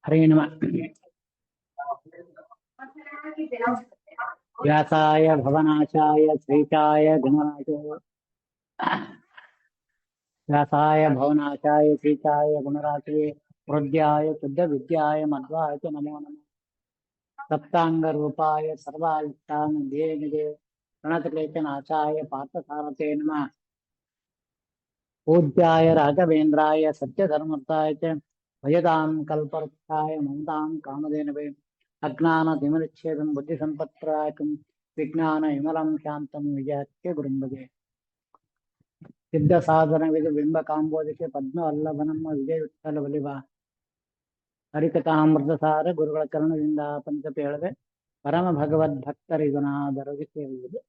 ಹರೇ ನಮಃ. ವ್ಯಾಸಾಯ ಭವನಾಶಾಯ ಶ್ರೀಶಾಯ ಗುಣರಾಜಾಯ ವ್ಯಾಸಾಯ ಭವನಾಶಾಯ ಶ್ರೀಶಾಯ ಗುಣರಾಜಾಯ ಹೃದಯಾಯ ಶುದ್ಧ ವಿದ್ಯಾಯ ಮಧ್ವಾಯ ಚ ನಮೋ ನಮಃ. ಸಪ್ತಾಂಗ ರೂಪಾಯ ಸರ್ವಾಯುಕ್ತಾನ ದೇನಿಗೆ ಪ್ರಣತಕ್ಲೇಶನಾಶಾಯ ಪಾರ್ಥಸಾರಥೇ ನಮಃ. ಪೂಜ್ಯಾಯ ರಾಘವೇಂದ್ರಾಯ ಸತ್ಯಧರ್ಮರ್ಥಾಯ ಚ ಭಜತಾಂ ಕಲ್ಪವೃಕ್ಷಾಯ ಮಮತಾಂ ಕಾಮಧೇನವೇ ಅಜ್ಞಾನತಿಮಿರಚ್ಛೇದಂ ಬುದ್ಧಿಸಂಪತ್ಪ್ರದಾಯಕಂ ವಿಜ್ಞಾನ ವಿಮಲಂ ಶಾಂತಂ ವಿಜಯಕ್ಕೆ ಗುರುಂಬಗೆ ಸಿದ್ಧ ಸಾಧನವಿದು ಬಿಂಬಕಾಂಬೋದಕ್ಕೆ ಪದ್ಮವಲ್ಲಭನಮ್ಮ ವಿಜಯ ವಿಠಲ ಬಲಿವ ಹರಿಕಥಾಮೃತಸಾರ ಗುರುಗಳ ಕರುಣದಿಂದ ಪಂಚಪಿ ಹೇಳದೆ ಪರಮ ಭಗವದ್ ಭಕ್ತರಿಗನಾದರಗಿ ಕೇಳುವುದು.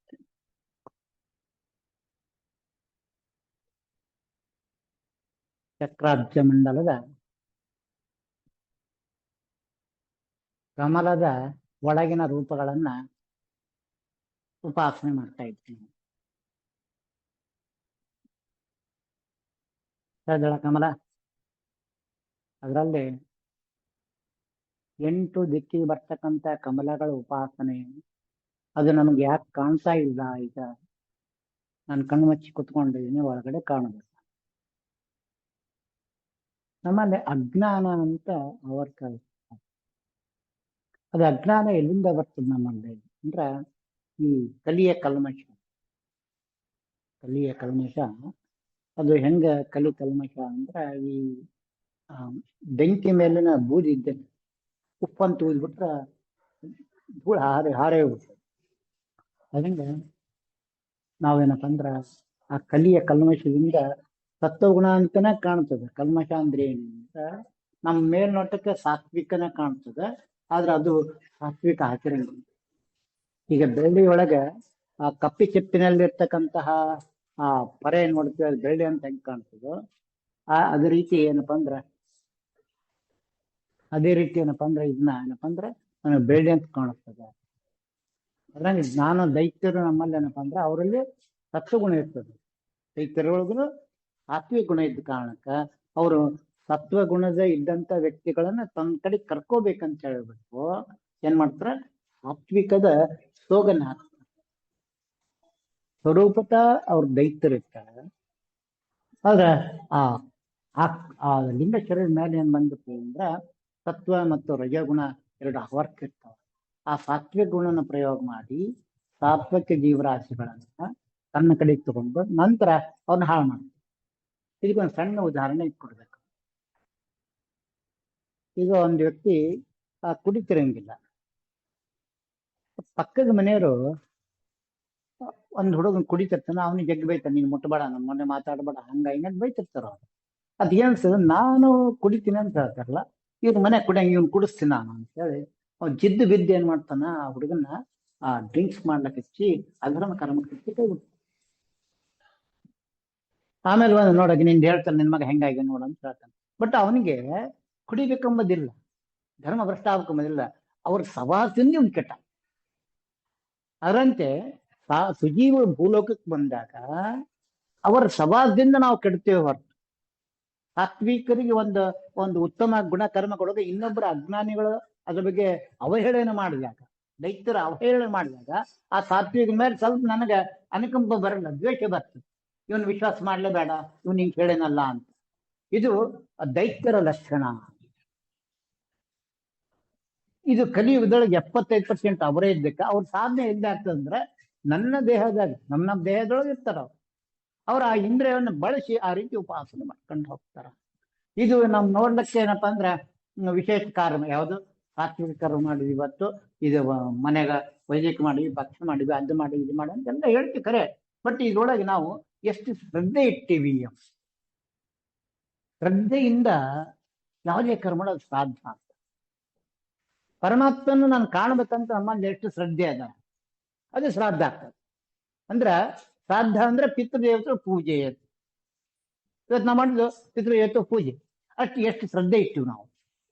ಚಕ್ರಾಬ್ಜ ಮಂಡಲದ ಕಮಲದ ಒಳಗಿನ ರೂಪಗಳನ್ನ ಉಪಾಸನೆ ಮಾಡ್ತಾ ಇದ್ದೀನಿ. ಸದಳ ಕಮಲ, ಅದರಲ್ಲಿ 8 ದಿಕ್ಕಿಗೆ ಬರ್ತಕ್ಕಂಥ ಕಮಲಗಳ ಉಪಾಸನೆ, ಅದು ನಮ್ಗೆ ಯಾಕೆ ಕಾಣ್ತಾ ಇಲ್ಲ? ಈಗ ನಾನು ಕಣ್ಣು ಮುಚ್ಚಿ ಕುತ್ಕೊಂಡಿದ್ದೀನಿ, ಒಳಗಡೆ ಕಾಣಬೇಕು. ನಮ್ಮಲ್ಲಿ ಅಜ್ಞಾನ ಅಂತ ಅವರ್ ಕಳಿಸ್ತಾರೆ. ಅದು ಅಜ್ಞಾನ ಎಲ್ಲಿಂದ ಬರ್ತದೆ ನಮ್ಮಲ್ಲಿ ಅಂದ್ರ ಈ ಕಲಿಯ ಕಲ್ಮಶ ಅದು ಹೆಂಗ ಕಲಿ ಕಲ್ಮಶ ಅಂದ್ರ ಈ ಬೆಂಕಿ ಮೇಲಿನ ಬೂದಿ ಇದ್ದೇನೆ ಉಪ್ಪಂತ ಊದ್ಬಿಟ್ರ ಧೂಳು ಹಾರೇ ಹೋಗ್ತದೆ. ಅದರಿಂದ ನಾವೇನಪ್ಪ ಅಂದ್ರ ಆ ಕಲಿಯ ಕಲ್ಮಶದಿಂದ ಸತ್ವಗುಣ ಅಂತನೇ ಕಾಣ್ತದೆ. ಕಲ್ಮಶ ಅಂದ್ರೆ ಏನು ಅಂತ ನಮ್ಮ ಮೇಲ್ನೋಟಕ್ಕೆ ಸಾತ್ವಿಕನ ಕಾಣ್ತದೆ, ಆದ್ರೆ ಅದು ಸಾತ್ವಿಕ ಆಚರಣೆ. ಈಗ ಬೆಳ್ಳಿ ಒಳಗೆ ಆ ಕಪ್ಪಿ ಚಿಪ್ಪಿನಲ್ಲಿರ್ತಕ್ಕಂತಹ ಆ ಪರೆ ನೋಡ್ತೀವಿ, ಅದು ಬೆಳ್ಳಿ ಅಂತ ಹೆಂಗ್ ಕಾಣ್ತದೋ ಅದೇ ರೀತಿ ಏನಪ್ಪಾ ಅಂದ್ರೆ ಇದನ್ನ ಏನಪ್ಪಾ ಅಂದ್ರೆ ನನಗೆ ಬೆಳ್ಳಿ ಅಂತ ಕಾಣಿಸ್ತದೆ. ಅದ್ರಂಗೆ ಜ್ಞಾನ ದೈತ್ಯರು ನಮ್ಮಲ್ಲಿ ಏನಪ್ಪಾ ಅಂದ್ರೆ ಅವರಲ್ಲಿ ಸತ್ವಗುಣ ಇರ್ತದೆ. ದೈತ್ಯರೊಳಗೂ ಸಾತ್ವಿಕ ಗುಣ ಇದ್ದ ಕಾರಣಕ್ಕ ಅವರು ಸತ್ವಗುಣದ ಇದ್ದಂತ ವ್ಯಕ್ತಿಗಳನ್ನ ತನ್ನ ಕಡೆ ಕರ್ಕೋಬೇಕಂತ ಹೇಳ್ಬೇಕು. ಏನ್ ಮಾಡ್ತಾರ? ಸಾತ್ವಿಕದ ಸ್ಲೋಗನ್ ಹಾಕ್ತಾರೆ. ಸ್ವರೂಪತ ಅವ್ರ ದೈತ್ಯರಿರ್ತಾರೆ, ಆದ್ರೆ ಆ ಲಿಂಗ ಶರೀರ ಮೇಲೆ ಏನ್ ಬಂದ್ಬಿಟ್ಟು ಅಂದ್ರ ಸತ್ವ ಮತ್ತು ರಜಗುಣ ಎರಡು ಅವರ್ಕ್ ಇರ್ತಾವ. ಆ ಸಾತ್ವಿಕ ಗುಣನ ಪ್ರಯೋಗ ಮಾಡಿ ಸಾತ್ವಿಕ ಜೀವರಾಶಿಗಳನ್ನ ತನ್ನ ಕಡೆಗೆ ತಗೊಂಡು ನಂತರ ಅವ್ರನ್ನ ಹಾಳು ಮಾಡ್ತಾರೆ. ಇದಕ್ಕೊಂದು ಸಣ್ಣ ಉದಾಹರಣೆ ಕೊಡ್ಬೇಕು. ಈಗ ಒಂದು ವ್ಯಕ್ತಿ ಕುಡಿತಿರಂಗಿಲ್ಲ, ಪಕ್ಕದ ಮನೆಯವರು ಒಂದ್ ಹುಡುಗನ್ ಕುಡಿತಿರ್ತಾನ, ಅವನಿಗೆ ಜಗ್ಗಿ ಬೈತಾನೆ, ನೀನ್ ಮುಟ್ಟಬೇಡ, ನಮ್ಮ ಮೊನ್ನೆ ಮಾತಾಡ್ಬೇಡ, ಹಂಗ ಹಿಂಗಂತ ಬೈತಿರ್ತಾರ ಅವ್ರು. ಅದ್ ಏನ್ಸ ನಾನು ಕುಡಿತೀನಿ ಅಂತ ಹೇಳ್ತಾರಲ್ಲ, ಇವ್ರ ಮನೆ ಕುಡಿಯಂಗ ಇವ್ನು ಕುಡಿಸ್ತೀನಿ ನಾನು ಅಂತ ಹೇಳಿ ಅವ್ನು ಜಿದ್ದು ಬಿದ್ದು ಏನ್ ಮಾಡ್ತಾನ, ಆ ಹುಡುಗನ್ನ ಡ್ರಿಂಕ್ಸ್ ಮಾಡ್ಲಿಕ್ಕೆ ಹಚ್ಚಿ ಅಧರ್ಮ ಕರ್ಮಕ್ಕೆ ಹಚ್ಚಿ ಕೈ ಬಿಡ್ತಾನೆ. ಆಮೇಲೆ ಒಂದು ನೋಡಕ್ಕೆ ನಿಂದು ಹೇಳ್ತಾನೆ, ನಿನ್ ಮಗ ಹೆಂಗಾಗಿ ನೋಡ ಅಂತ ಹೇಳ್ತಾನೆ. ಬಟ್ ಅವನಿಗೆ ಕುಡಿಬೇಕೆಂಬುದಿಲ್ಲ, ಧರ್ಮ ಭ್ರಷ್ಟ ಆಗ್ಬೇಕೆಂಬುದಿಲ್ಲ, ಅವ್ರ ಸವಾಸದಿಂದ ಇವ್ನು ಕೆಟ್ಟ. ಅದರಂತೆ ಸುಜೀವರು ಭೂಲೋಕಕ್ಕೆ ಬಂದಾಗ ಅವರ ಸವಾಸದಿಂದ ನಾವು ಕೆಡ್ತೇವೆ ಹೊರತು ಸಾತ್ವಿಕರಿಗೆ ಒಂದು ಉತ್ತಮ ಗುಣ ಕರ್ಮ ಕೊಡೋದು, ಇನ್ನೊಬ್ಬರ ಅಜ್ಞಾನಿಗಳು ಅದ್ರ ಬಗ್ಗೆ ಅವಹೇಳನ ಮಾಡಿದಾಗ, ದೈತ್ಯರ ಅವಹೇಳನ ಮಾಡಿದಾಗ ಆ ಸಾತ್ವಿಕ ಮೇಲೆ ಸ್ವಲ್ಪ ನನಗೆ ಅನುಕಂಪ ಬರಲ್ಲ, ದ್ವೇಷ ಬರ್ತದೆ. ಇವನ್ ವಿಶ್ವಾಸ ಮಾಡ್ಲೇಬೇಡ, ಇವನ್ ಹಿಂಗ್ ಹೇಳೇನಲ್ಲ ಅಂತ. ಇದು ದೈತ್ಯರ ಲಕ್ಷಣ. ಇದು ಕಲಿಯುಗದೊಳಗೆ 75% ಅವರೇ ಇದ್ದಕ್ಕ ಅವ್ರ ಸಾಧನೆ ಎದ್ದಾಗ್ತದಂದ್ರೆ ನಮ್ಮ ದೇಹದೊಳಗೆ ಇರ್ತಾರ ಅವ್ರ ಆ ಇಂದ್ರಿಯವನ್ನು ಬಳಸಿ ಆ ರೀತಿ ಉಪಾಸನೆ ಮಾಡ್ಕೊಂಡು ಹೋಗ್ತಾರ. ಇದು ನಾವು ನೋಡ್ಲಿಕ್ಕೆ ಏನಪ್ಪಾ ಅಂದ್ರೆ ವಿಶೇಷ ಕಾರ್ಯ. ಯಾವುದು? ಸಾತ್ವಿಕ ಕರ್ಮ ಮಾಡಿದ್ವಿ, ಇವತ್ತು ಇದು ಮನೆಗ ವೈದಿಕ ಮಾಡಿದ್ವಿ, ಭಕ್ಷ್ಯ ಮಾಡಿದ್ವಿ, ಅದು ಮಾಡಿ ಇದು ಮಾಡಿ ಅಂತೆಲ್ಲ ಹೇಳ್ತೀವಿ ಖರೆ. ಬಟ್ ಇದ್ರೊಳಗೆ ನಾವು ಎಷ್ಟು ಶ್ರದ್ಧೆ ಇಟ್ಟಿವಿ? ಶ್ರದ್ಧೆಯಿಂದ ಯಾವುದೇ ಕರ್ಮ ಮಾಡೋದು ಸಾಧ್ಯ ಅಂತ. ಪರಮಾತ್ಮನ ನಾನು ಕಾಣ್ಬೇಕಂತ ನಮ್ಮಲ್ಲಿ ಎಷ್ಟು ಶ್ರದ್ಧೆ ಅದ, ಅದು ಶ್ರಾದ್ದ ಆಗ್ತದೆ. ಅಂದ್ರ ಶ್ರಾದ್ದ ಅಂದ್ರೆ ಪಿತೃದೇವತೆ ಪೂಜೆ. ಇವತ್ತು ನಾವು ಮಾಡಿದ್ದು ಪಿತೃದೇವತೆ ಪೂಜೆ, ಎಷ್ಟು ಶ್ರದ್ಧೆ ಇಟ್ಟಿವಿ ನಾವು.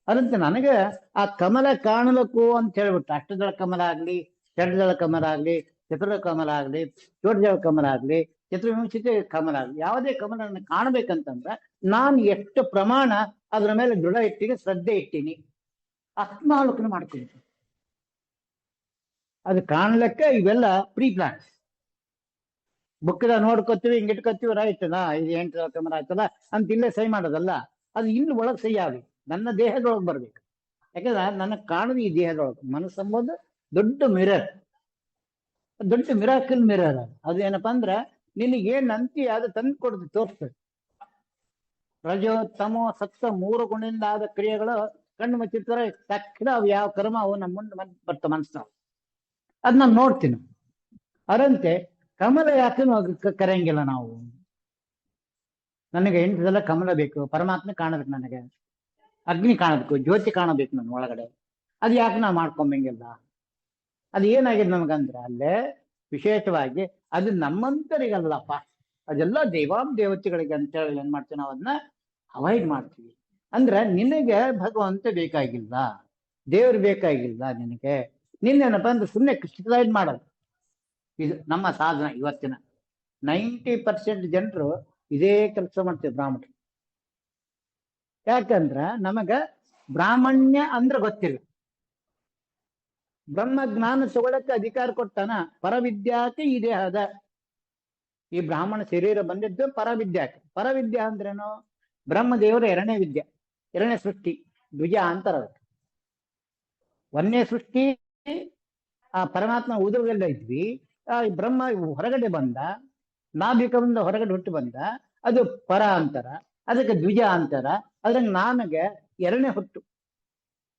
ಅದಂತೆ ನನಗೆ ಆ ಕಮಲ ಕಾಣಬೇಕು ಅಂತ ಹೇಳ್ಬಿಟ್ಟು, ಅಷ್ಟದಳ ಕಮಲ ಆಗ್ಲಿ, ಷಡ್ದಳ ಕಮಲ ಆಗ್ಲಿ, ಚತುರ್ಧ ಕಮಲ ಆಗ್ಲಿ, ಚೋಟದಳ ಕಮಲ ಆಗ್ಲಿ, ಚತುರ್ವಿಂಶತಿ ಕಮಲ. ಯಾವುದೇ ಕಮಲವನ್ನು ಕಾಣಬೇಕಂತಂದ್ರೆ ನಾನು ಎಷ್ಟು ಪ್ರಮಾಣ ಅದರ ಮೇಲೆ ದೃಢ ಇಟ್ಟಿಗೆ ಶ್ರದ್ಧೆ ಇಟ್ಟೀನಿ, ಆತ್ಮಾವಲೋಕನ ಮಾಡ್ತೀನಿ. ಅದು ಕಾಣ್ಲಿಕ್ಕೆ ಇವೆಲ್ಲ ಪ್ರೀ ಪ್ಲಾನ್ಸ್. ಬುಕ್ದ ನೋಡ್ಕೊತೀವಿ, ಹಿಂಗ್ ಇಟ್ಕೊತೀವಿ, ರೈತಲ್ಲ ಇದು 8 ಕಮಲ ಆಯ್ತಲ್ಲ ಅಂತ ಇಲ್ಲೇ ಸಹಿ ಮಾಡೋದಲ್ಲ. ಅದು ಇಲ್ಲಿ ಒಳಗೆ ಸಹಿ ಆಗ್ಬೇಕು, ನನ್ನ ದೇಹದೊಳಗೆ ಬರ್ಬೇಕು. ಯಾಕಂದ್ರೆ ನನಗೆ ಕಾಣುದು ಈ ದೇಹದೊಳಗೆ. ಮನಸ್ಸು ಎಂಬುದು ದೊಡ್ಡ ಮಿರರ್, ದೊಡ್ಡ ಮಿರಾಕಲ್ ಮಿರರ್. ಅದು ಏನಪ್ಪಾ ಅಂದ್ರೆ ನಿನಗೇನ್ ಅಂತಿ ಅದು ತಂದು ಕೊಡುದು, ತೋರಿಸ್ತದೆ. ರಜೋ ತಮೋ ಸಪ್ತ 3 ಗುಣದಿಂದ ಆದ ಕ್ರಿಯೆಗಳು ಕಣ್ಣು ಮುಚ್ಚಿರ್ತಾರೆ, ತಕ್ಷಣ ಅವು ಯಾವ ಕರ್ಮ ಅವು ನಮ್ಮ ಮುಂದೆ ಬರ್ತ ಮನಸ್ಸು. ಅದ್ ನಾನು ನೋಡ್ತೀನಿ. ಅದರಂತೆ ಕಮಲ ಯಾಕೆ ಕರೆಯಂಗಿಲ್ಲ ನಾವು? ನನಗೆ 8 ಸಲ ಕಮಲ ಬೇಕು, ಪರಮಾತ್ಮ ಕಾಣಬೇಕು, ನನಗೆ ಅಗ್ನಿ ಕಾಣಬೇಕು, ಜ್ಯೋತಿ ಕಾಣಬೇಕು ನನ್ನ ಒಳಗಡೆ. ಅದು ಯಾಕೆ ನಾವು ಮಾಡ್ಕೊಂಬಂಗಿಲ್ಲ? ಅದು ಏನಾಗಿದೆ ನಮಗಂದ್ರೆ ಅಲ್ಲೇ ವಿಶೇಷವಾಗಿ ಅದು ನಮ್ಮಂತರಿಗಲ್ಲಪ್ಪ, ಅದೆಲ್ಲ ದೇವತೆಗಳಿಗೆ ಅಂತ ಹೇಳಿ ಏನ್ ಮಾಡ್ತೀವಿ ನಾವು ಅದನ್ನ ಅವಾಯ್ಡ್ ಮಾಡ್ತೀವಿ. ಅಂದ್ರೆ ನಿನಗೆ ಭಗವಂತ ಬೇಕಾಗಿಲ್ಲ, ದೇವ್ರು ಬೇಕಾಗಿಲ್ಲ ನಿನಗೆ. ನಿನ್ನೇನಪ್ಪ ಅಂದ್ರೆ ಸುಮ್ಮನೆ ಕ್ರಿಸ್ಟಲೈಸ್ ಮಾಡೋದು. ಇದು ನಮ್ಮ ಸಾಧನ. ಇವತ್ತಿನ 90% ಜನರು ಇದೇ ಕೆಲಸ ಮಾಡ್ತೀವಿ ಬ್ರಾಹ್ಮಣರು. ಯಾಕಂದ್ರ ನಮಗ ಬ್ರಾಹ್ಮಣ್ಯ ಅಂದ್ರೆ ಗೊತ್ತಿಲ್ಲ. ಬ್ರಹ್ಮ ಜ್ಞಾನ ತಗೊಳಕ್ಕೆ ಅಧಿಕಾರ ಕೊಟ್ಟಾನ ಪರವಿದ್ಯಾಕ್ಕೆ ಈ ದೇಹದ. ಈ ಬ್ರಾಹ್ಮಣ ಶರೀರ ಬಂದಿದ್ದು ಪರವಿದ್ಯಾಕ್ಕೆ. ಪರವಿದ್ಯಾ ಅಂದ್ರೇನು? ಬ್ರಹ್ಮದೇವರ 2ನೇ ವಿದ್ಯೆ, 2ನೇ ಸೃಷ್ಟಿ, ದ್ವಿಜ ಅಂತಾರ. 1ನೇ ಸೃಷ್ಟಿ ಆ ಪರಮಾತ್ಮ ಉದರದಲ್ಲೇ ಇದ್ವಿ, ಆ ಬ್ರಹ್ಮ ಹೊರಗಡೆ ಬಂದ, ನಾಭಿಕದಿಂದ ಹೊರಗಡೆ ಹುಟ್ಟು ಬಂದ, ಅದು ಪರ ಅಂತಾರ, ಅದಕ್ಕೆ ದ್ವಿಜ ಅಂತಾರ. ಅದ್ರಂಗೆ ನನಗೆ 2ನೇ ಹುಟ್ಟು.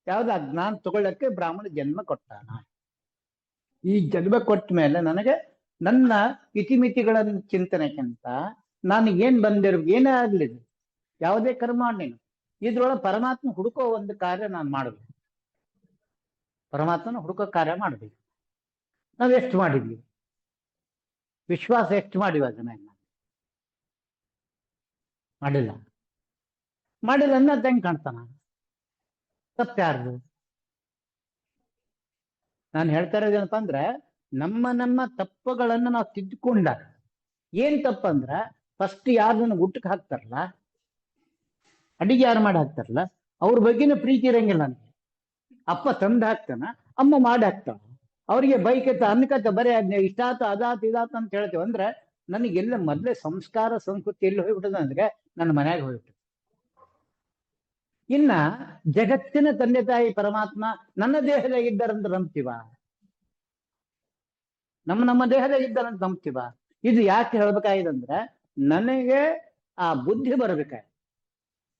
ಯಾವ್ದು? ಆ ಜ್ಞಾನ ತಗೊಳ್ಳಕ್ಕೆ ಬ್ರಾಹ್ಮಣ ಜನ್ಮ ಕೊಟ್ಟಾನ. ಈ ಜನ್ಮ ಕೊಟ್ಟ ಮೇಲೆ ನನಗೆ ನನ್ನ ಇತಿಮಿತಿಗಳ ಚಿಂತನೆಕ್ಕಿಂತ ನಾನು ಏನ್ ಬಂದಿರ್ಬೇಕು, ಏನೇ ಆಗ್ಲಿ, ಯಾವುದೇ ಕರ್ಮ ನೀನು ಇದ್ರೊಳಗೆ ಪರಮಾತ್ಮ ಹುಡುಕೋ ಒಂದು ಕಾರ್ಯ ನಾನು ಮಾಡಬೇಕು. ಪರಮಾತ್ಮನ ಹುಡುಕೋ ಕಾರ್ಯ ಮಾಡಬೇಕು. ನಾವ್ ಎಷ್ಟು ಮಾಡಿದ್ವಿ? ವಿಶ್ವಾಸ ಎಷ್ಟು ಮಾಡಿವ? ಅದನ್ನ ಮಾಡಿಲ್ಲ. ಮಾಡಿಲ್ಲ ಅನ್ನೋದು ಹೆಂಗ್ ಕಾಣ್ತಾನ? ತಪ್ಪ್ಯಾರ್ದು? ನಾನು ಹೇಳ್ತಾ ಇರೋದೇನಪ್ಪ ಅಂದ್ರೆ ನಮ್ಮ ತಪ್ಪುಗಳನ್ನು ನಾವು ತಿದ್ದುಕೊಂಡಾಗ ಏನ್ ತಪ್ಪಂದ್ರ, ಫಸ್ಟ್ ಯಾರನ್ನ ಊಟಕ್ಕೆ ಹಾಕ್ತಾರಲ್ಲ, ಅಡಿಗೆ ಯಾರು ಮಾಡಿ ಹಾಕ್ತಾರಲ್ಲ, ಅವ್ರ ಬಗ್ಗೆನೂ ಪ್ರೀತಿ ಇರಂಗಿಲ್ಲ ನನಗೆ. ಅಪ್ಪ ತಂದು ಹಾಕ್ತಾನ, ಅಮ್ಮ ಮಾಡಿ ಹಾಕ್ತಾನ. ಅವ್ರಿಗೆ ಬೈಕತ್ತ ಅನ್ಕತ್ತ ಬರೀ ಇಷ್ಟಾತ ಅದಾತ ಇದಾತ ಅಂತ ಹೇಳ್ತೇವೆ. ಅಂದ್ರೆ ನನಗೆಲ್ಲ ಮೊದಲೇ ಸಂಸ್ಕಾರ ಸಂಸ್ಕೃತಿ ಎಲ್ಲಿ ಹೋಗ್ಬಿಟ್ಟದ ಅಂದ್ರೆ ನನ್ನ ಮನ್ಯಾಗ ಹೋಗ್ಬಿಟ್ಟು. ಇನ್ನ ಜಗತ್ತಿನ ತಂದೆ ತಾಯಿ ಪರಮಾತ್ಮ ನನ್ನ ದೇಹದಾಗ ಇದ್ದಾರಂತ ನಂಬ್ತೀವ? ನಮ್ಮ ದೇಹದಾಗ ಇದ್ದಾರಂತ ನಂಬ್ತೀವ? ಇದು ಯಾಕೆ ಹೇಳ್ಬೇಕಾಗಿದಂದ್ರೆ ನನಗೆ ಆ ಬುದ್ಧಿ ಬರ್ಬೇಕಾಯ್ತು.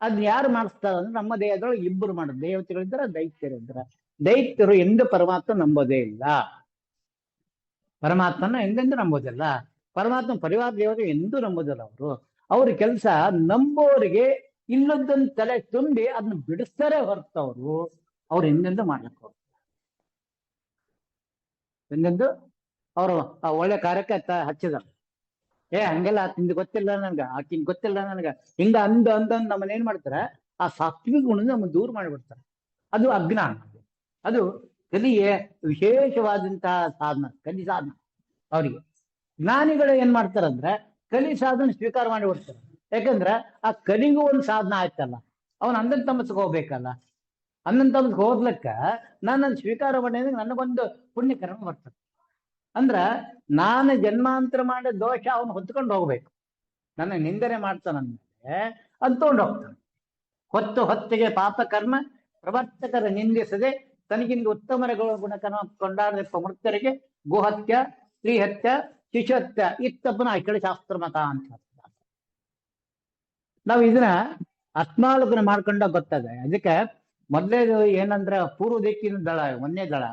ಅದ್ ಯಾರು ಮಾಡಿಸ್ತಾರ ಅಂದ್ರೆ ನಮ್ಮ ದೇಹದೊಳಗೆ ಇಬ್ಬರು ಮಾಡೋದು. ದೇವತೆಗಳಿದ್ದಾರ, ದೈತ್ಯರಿದ್ದಾರ. ದೈತ್ಯರು ಎಂದು ಪರಮಾತ್ಮ ನಂಬೋದೇ ಇಲ್ಲ, ಪರಮಾತ್ಮನ ಎಂದೆಂದು ನಂಬೋದಿಲ್ಲ. ಪರಮಾತ್ಮ ಪರಿವಾರ ದೇವತೆ ಎಂದೂ ನಂಬೋದಿಲ್ಲ. ಅವ್ರ ಕೆಲಸ ನಂಬೋರಿಗೆ ಇಲ್ಲದನ್ನ ತಲೆ ತುಂಬಿ ಅದನ್ನ ಬಿಡಿಸ್ತಾರೆ ಹೊರತವ್ರು ಅವ್ರು ಎಂದೆಂದು ಮಾಡ್ಲಿಕ್ಕೆ ಹೋಗ್ತಾರೆ. ಎಂದೆಂದು ಅವರು ಒಳ್ಳೆ ಕಾರ್ಯಕ್ಕೆ ಹಚ್ಚಿದ. ಹಂಗೆಲ್ಲ ತಿಂದು ಗೊತ್ತಿಲ್ಲ ನನ್ಗ, ಆಕಿನ್ ಗೊತ್ತಿಲ್ಲ ನನ್ಗ, ಹಿಂಗ ಅಂದ್ ನಮ್ಮನ್ನ ಏನ್ ಮಾಡ್ತಾರ, ಆ ಸಾತ್ವಿಕ ಗುಣದಿಂದ ನಮ್ಮ ದೂರ ಮಾಡಿಬಿಡ್ತಾರೆ. ಅದು ಅಜ್ಞಾನ. ಅದು ಕಲಿಯೇ ವಿಶೇಷವಾದಂತಹ ಸಾಧನ, ಕಲಿ ಸಾಧನ. ಅವರಿಗೆ ಜ್ಞಾನಿಗಳು ಏನ್ ಮಾಡ್ತಾರಂದ್ರೆ ಕಲಿ ಸಾಧನ ಸ್ವೀಕಾರ ಮಾಡಿ ಬಿಡ್ತಾರೆ. ಯಾಕಂದ್ರ ಆ ಕಲಿಗೂ ಒಂದು ಸಾಧನ ಆಯ್ತಲ್ಲ, ಅವನ್ ಅಂದನ್ ತಮಸ್ಗೆ ಹೋಗ್ಬೇಕಲ್ಲ. ಅಂದನ್ ತಮಸ್ಗೆ ಹೋಗ್ಲಕ್ಕ ನಾನು ಸ್ವೀಕಾರ ಮಾಡಿದ್ರೆ ನನಗೊಂದು ಪುಣ್ಯ ಕರ್ಮ ಬರ್ತದೆ. ಅಂದ್ರ ನಾನು ಜನ್ಮಾಂತರ ಮಾಡಿದ ದೋಷ ಅವನು ಹೊತ್ಕೊಂಡು ಹೋಗ್ಬೇಕು. ನನ್ನ ನಿಂದನೆ ಮಾಡ್ತಾನಂದ್ರೆ ಅದು ತಗೊಂಡು ಹೋಗ್ತಾನೆ. ಹೊತ್ತಿಗೆ ಪಾಪ ಕರ್ಮ ಪ್ರವರ್ತಕರ ನಿಂದಿಸದೆ ತನಗಿಂದ ಉತ್ತಮರ ಗುಣಕರ್ಮ ಕೊಂಡಾಡದ ಮೃತರಿಗೆ ಗೋಹತ್ಯ, ಸ್ತ್ರೀಹತ್ಯ, ಶಿಶುಹತ್ಯ ಇತ್ತಪ್ಪನ ಈ ಕಡೆ ಶಾಸ್ತ್ರ ಮತ ಅಂತ ನಾವು ಇದನ್ನ ಆತ್ಮಾವಲೋಕನ ಮಾಡ್ಕೊಂಡಾಗ ಗೊತ್ತಾಗ. ಅದಕ್ಕೆ ಮೊದಲೇದು ಏನಂದ್ರ ಪೂರ್ವ ದಿಕ್ಕಿನ ದಳ, 1ನೇ ದಳ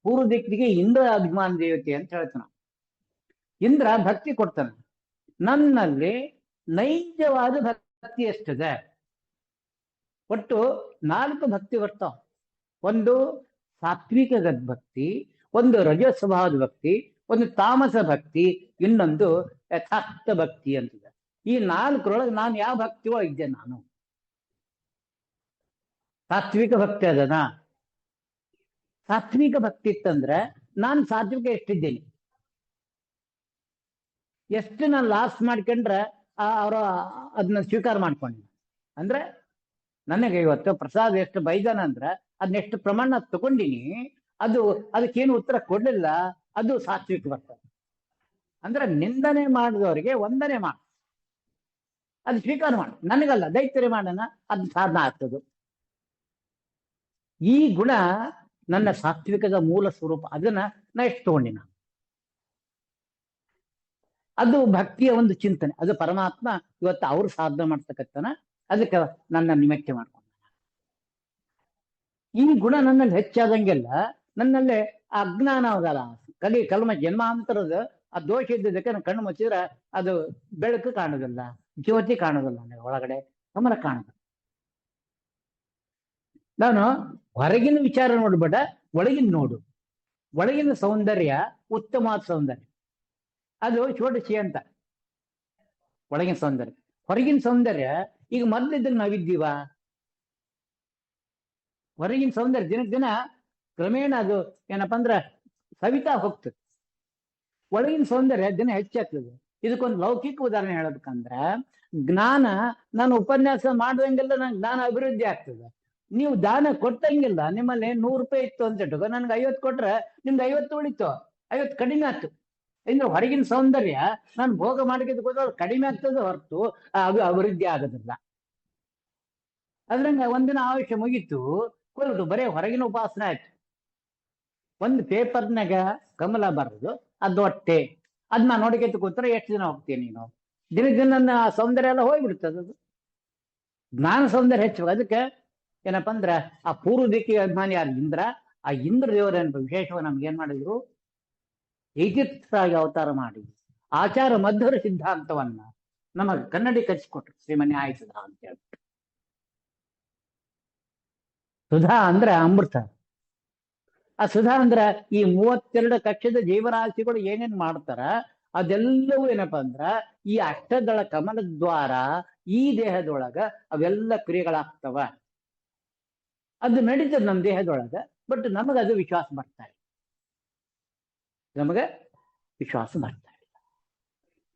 ಪೂರ್ವ ದಿಕ್ಕಿಗೆ ಇಂದ್ರ ಅಭಿಮಾನ ದೇವತೆ ಅಂತ ಹೇಳ್ತಾನ. ಇಂದ್ರ ಭಕ್ತಿ ಕೊಡ್ತಾನೆ. ನನ್ನಲ್ಲಿ ನೈಜವಾದ ಭಕ್ತಿ ಎಷ್ಟಿದೆ? ಒಟ್ಟು 4 ಭಕ್ತಿ ಬರ್ತಾವ. ಒಂದು ಸಾತ್ವಿಕ ಭಕ್ತಿ, ಒಂದು ರಜೋ ಸ್ವಭಾವದ ಭಕ್ತಿ, ಒಂದು ತಾಮಸ ಭಕ್ತಿ, ಇನ್ನೊಂದು ಯಥಾರ್ಥ ಭಕ್ತಿ ಅಂತಿದೆ. ಈ 4ರೊಳಗೆ ನಾನು ಯಾವ ಭಕ್ತಿ ಒಳಗಿದ್ದೆ? ನಾನು ಸಾತ್ವಿಕ ಭಕ್ತಿ ಅದನ. ಸಾತ್ವಿಕ ಭಕ್ತಿ ಇತ್ತಂದ್ರೆ ನಾನು ಸಾತ್ವಿಕ ಎಷ್ಟಿದ್ದೇನೆ? ಎಷ್ಟು ನಾನು ಲಾಸ್ ಮಾಡ್ಕೊಂಡ್ರೆ ಅವರು ಅದನ್ನ ಸ್ವೀಕಾರ ಮಾಡ್ಕೊಂಡಿಲ್ಲ. ಅಂದ್ರೆ ನನಗೆ ಇವತ್ತು ಪ್ರಸಾದ್ ಎಷ್ಟು ಬೈದಾನ ಅಂದ್ರೆ ಅದನ್ನೆಷ್ಟು ಪ್ರಮಾಣ ತಗೊಂಡಿನಿ, ಅದಕ್ಕೇನು ಉತ್ತರ ಕೊಡ್ಲಿಲ್ಲ, ಅದು ಸಾತ್ವಿಕ ಬರ್ತದೆ. ಅಂದ್ರೆ ನಿಂದನೆ ಮಾಡಿದವರಿಗೆ ವಂದನೆ ಮಾಡ, ಅದು ಸ್ವೀಕಾರ ಮಾಡ, ನನಗಲ್ಲ ದೈತ್ಯರಿ ಮಾಡೋಣ, ಅದು ಸಾಧನ ಆಗ್ತದೆ. ಈ ಗುಣ ನನ್ನ ಸಾತ್ವಿಕದ ಮೂಲ ಸ್ವರೂಪ. ಅದನ್ನ ನಾ ಎಷ್ಟು ತಗೊಂಡಿನ, ಅದು ಭಕ್ತಿಯ ಒಂದು ಚಿಂತನೆ. ಅದು ಪರಮಾತ್ಮ ಇವತ್ತು ಅವ್ರು ಸಾಧನೆ ಮಾಡ್ತಕ್ಕಂಥನ, ಅದಕ್ಕೆ ನನ್ನ ನಿಮಿತ್ತ ಮಾಡ್ಕೊಂಡ. ಈ ಗುಣ ನನ್ನಲ್ಲಿ ಹೆಚ್ಚಾದಂಗೆಲ್ಲ ನನ್ನಲ್ಲೇ ಆ ಅಜ್ಞಾನ ಹೋಗಲ್ಲ, ಕಲ್ಮ ಜನ್ಮಾಂತರದ ಆ ದೋಷ ಇದ್ದಿದ್ದಕ್ಕೆ ನಾನು ಕಣ್ಣು ಮುಚ್ಚಿದ್ರೆ ಅದು ಬೆಳಕು ಕಾಣೋದಿಲ್ಲ, ಜ್ಯೋತಿ ಕಾಣೋದಿಲ್ಲ, ನನಗೆ ಒಳಗಡೆ ಕಮಲ ಕಾಣೋದಿಲ್ಲ. ನಾನು ಹೊರಗಿನ ವಿಚಾರ ನೋಡ್ಬೇಡ, ಒಳಗಿನ ನೋಡು. ಒಳಗಿನ ಸೌಂದರ್ಯ ಉತ್ತಮವಾದ ಸೌಂದರ್ಯ, ಅದು ಷೋಡಶಿ ಅಂತ. ಒಳಗಿನ ಸೌಂದರ್ಯ, ಹೊರಗಿನ ಸೌಂದರ್ಯ ಈಗ ಮೊದ್ಲಿದ್ದಕ್ಕೆ ನಾವಿದ್ದೀವ. ಹೊರಗಿನ ಸೌಂದರ್ಯ ದಿನಕ್ಕೆ ದಿನ ಕ್ರಮೇಣ ಅದು ಏನಪ್ಪಾ ಅಂದ್ರೆ ಸವಿತಾ ಹೋಗ್ತದೆ. ಒಳಗಿನ ಸೌಂದರ್ಯ ದಿನ ಹೆಚ್ಚಾಗ್ತದೆ. ಇದಕ್ಕೊಂದು ಲೌಕಿಕ ಉದಾಹರಣೆ ಹೇಳ್ಬೇಕಂದ್ರೆ, ಜ್ಞಾನ, ನಾನು ಉಪನ್ಯಾಸ ಮಾಡ್ದಂಗೆಲ್ಲ ನಂಗೆ ಜ್ಞಾನ ಅಭಿವೃದ್ಧಿ ಆಗ್ತದೆ. ನೀವು ದಾನ ಕೊಟ್ಟಂಗಿಲ್ಲ, ನಿಮ್ಮಲ್ಲಿ 100 ರೂಪಾಯಿ ಇತ್ತು ಅಂತ ಇಟ್ಟು ನನ್ಗೆ 50 ಕೊಟ್ರೆ ನಿಮ್ದು 50 ಉಳಿತು, 50 ಕಡಿಮೆ ಆಯ್ತು. ಇನ್ನು ಹೊರಗಿನ ಸೌಂದರ್ಯ ನಾನು ಭೋಗ ಮಾಡಿಕೊಂಡು ಕಡಿಮೆ ಆಗ್ತದೆ ಹೊರತು ಅದು ಅಭಿವೃದ್ಧಿ ಆಗೋದಿಲ್ಲ. ಅದ್ರಂಗ ಒಂದಿನ ಆಯುಷ್ಯ ಮುಗೀತು, ಕೊಲ್ದು ಬರೇ ಹೊರಗಿನ ಉಪಾಸನೆ ಆಯ್ತು. ಒಂದು ಪೇಪರ್ನಾಗ ಕಮಲ ಬರೋದು, ಅದು ಹೊಟ್ಟೆ, ಅದನ್ನ ನೋಡಿಕೆತ್ತು ಕೂತ್ರೆ ಎಷ್ಟು ದಿನ ಹೋಗ್ತೀಯ ನೀನು? ದಿನ ನನ್ನ ಸೌಂದರ್ಯ ಎಲ್ಲ ಹೋಗ್ಬಿಡ್ತದೆ. ಅದು ಜ್ಞಾನ ಸೌಂದರ್ಯ ಹೆಚ್ಚು. ಅದಕ್ಕೆ ಏನಪ್ಪಾ ಅಂದ್ರೆ ಆ ಪೂರ್ವ ದಿಕ್ಕಿಗೆ ಅಭಿಮಾನಿ ಯಾರು ಇಂದ್ರ, ಆ ಇಂದ್ರ ದೇವರ ವಿಶೇಷವಾಗಿ ನಮ್ಗೆ ಏನ್ ಮಾಡಿದ್ರು, ಏಕೀರ್ಥರಾಗಿ ಅವತಾರ ಮಾಡಿ ಆಚಾರ ಮಧ್ವರ ಸಿದ್ಧಾಂತವನ್ನ ನಮಗೆ ಕನ್ನಡಿ ಕಲಿಸಿಕೊಟ್ರು, ಶ್ರೀಮನ್ಯ ಸುಧಾ ಅಂತ ಹೇಳ್ಬಿಟ್ಟು. ಸುಧಾ ಅಂದ್ರೆ ಅಮೃತ. ಆ ಸುಧಾ ಅಂದ್ರ ಈ 32 ಕಕ್ಷದ ಜೀವರಾಶಿಗಳು ಏನೇನ್ ಮಾಡ್ತಾರ ಅದೆಲ್ಲವೂ ಏನಪ್ಪಾ ಅಂದ್ರ ಈ ಅಷ್ಟದಳ ಕಮಲ ದ್ವಾರ ಈ ದೇಹದೊಳಗ ಅವೆಲ್ಲ ಕ್ರಿಯೆಗಳಾಗ್ತವ. ಅದು ನಡೀತದೆ ನಮ್ಮ ದೇಹದೊಳಗ, ಬಟ್ ನಮಗ ಅದು ವಿಶ್ವಾಸ ಬರ್ತಾ ಇಲ್ಲ. ನಮಗ ವಿಶ್ವಾಸ ಬರ್ತಾ ಇಲ್ಲ.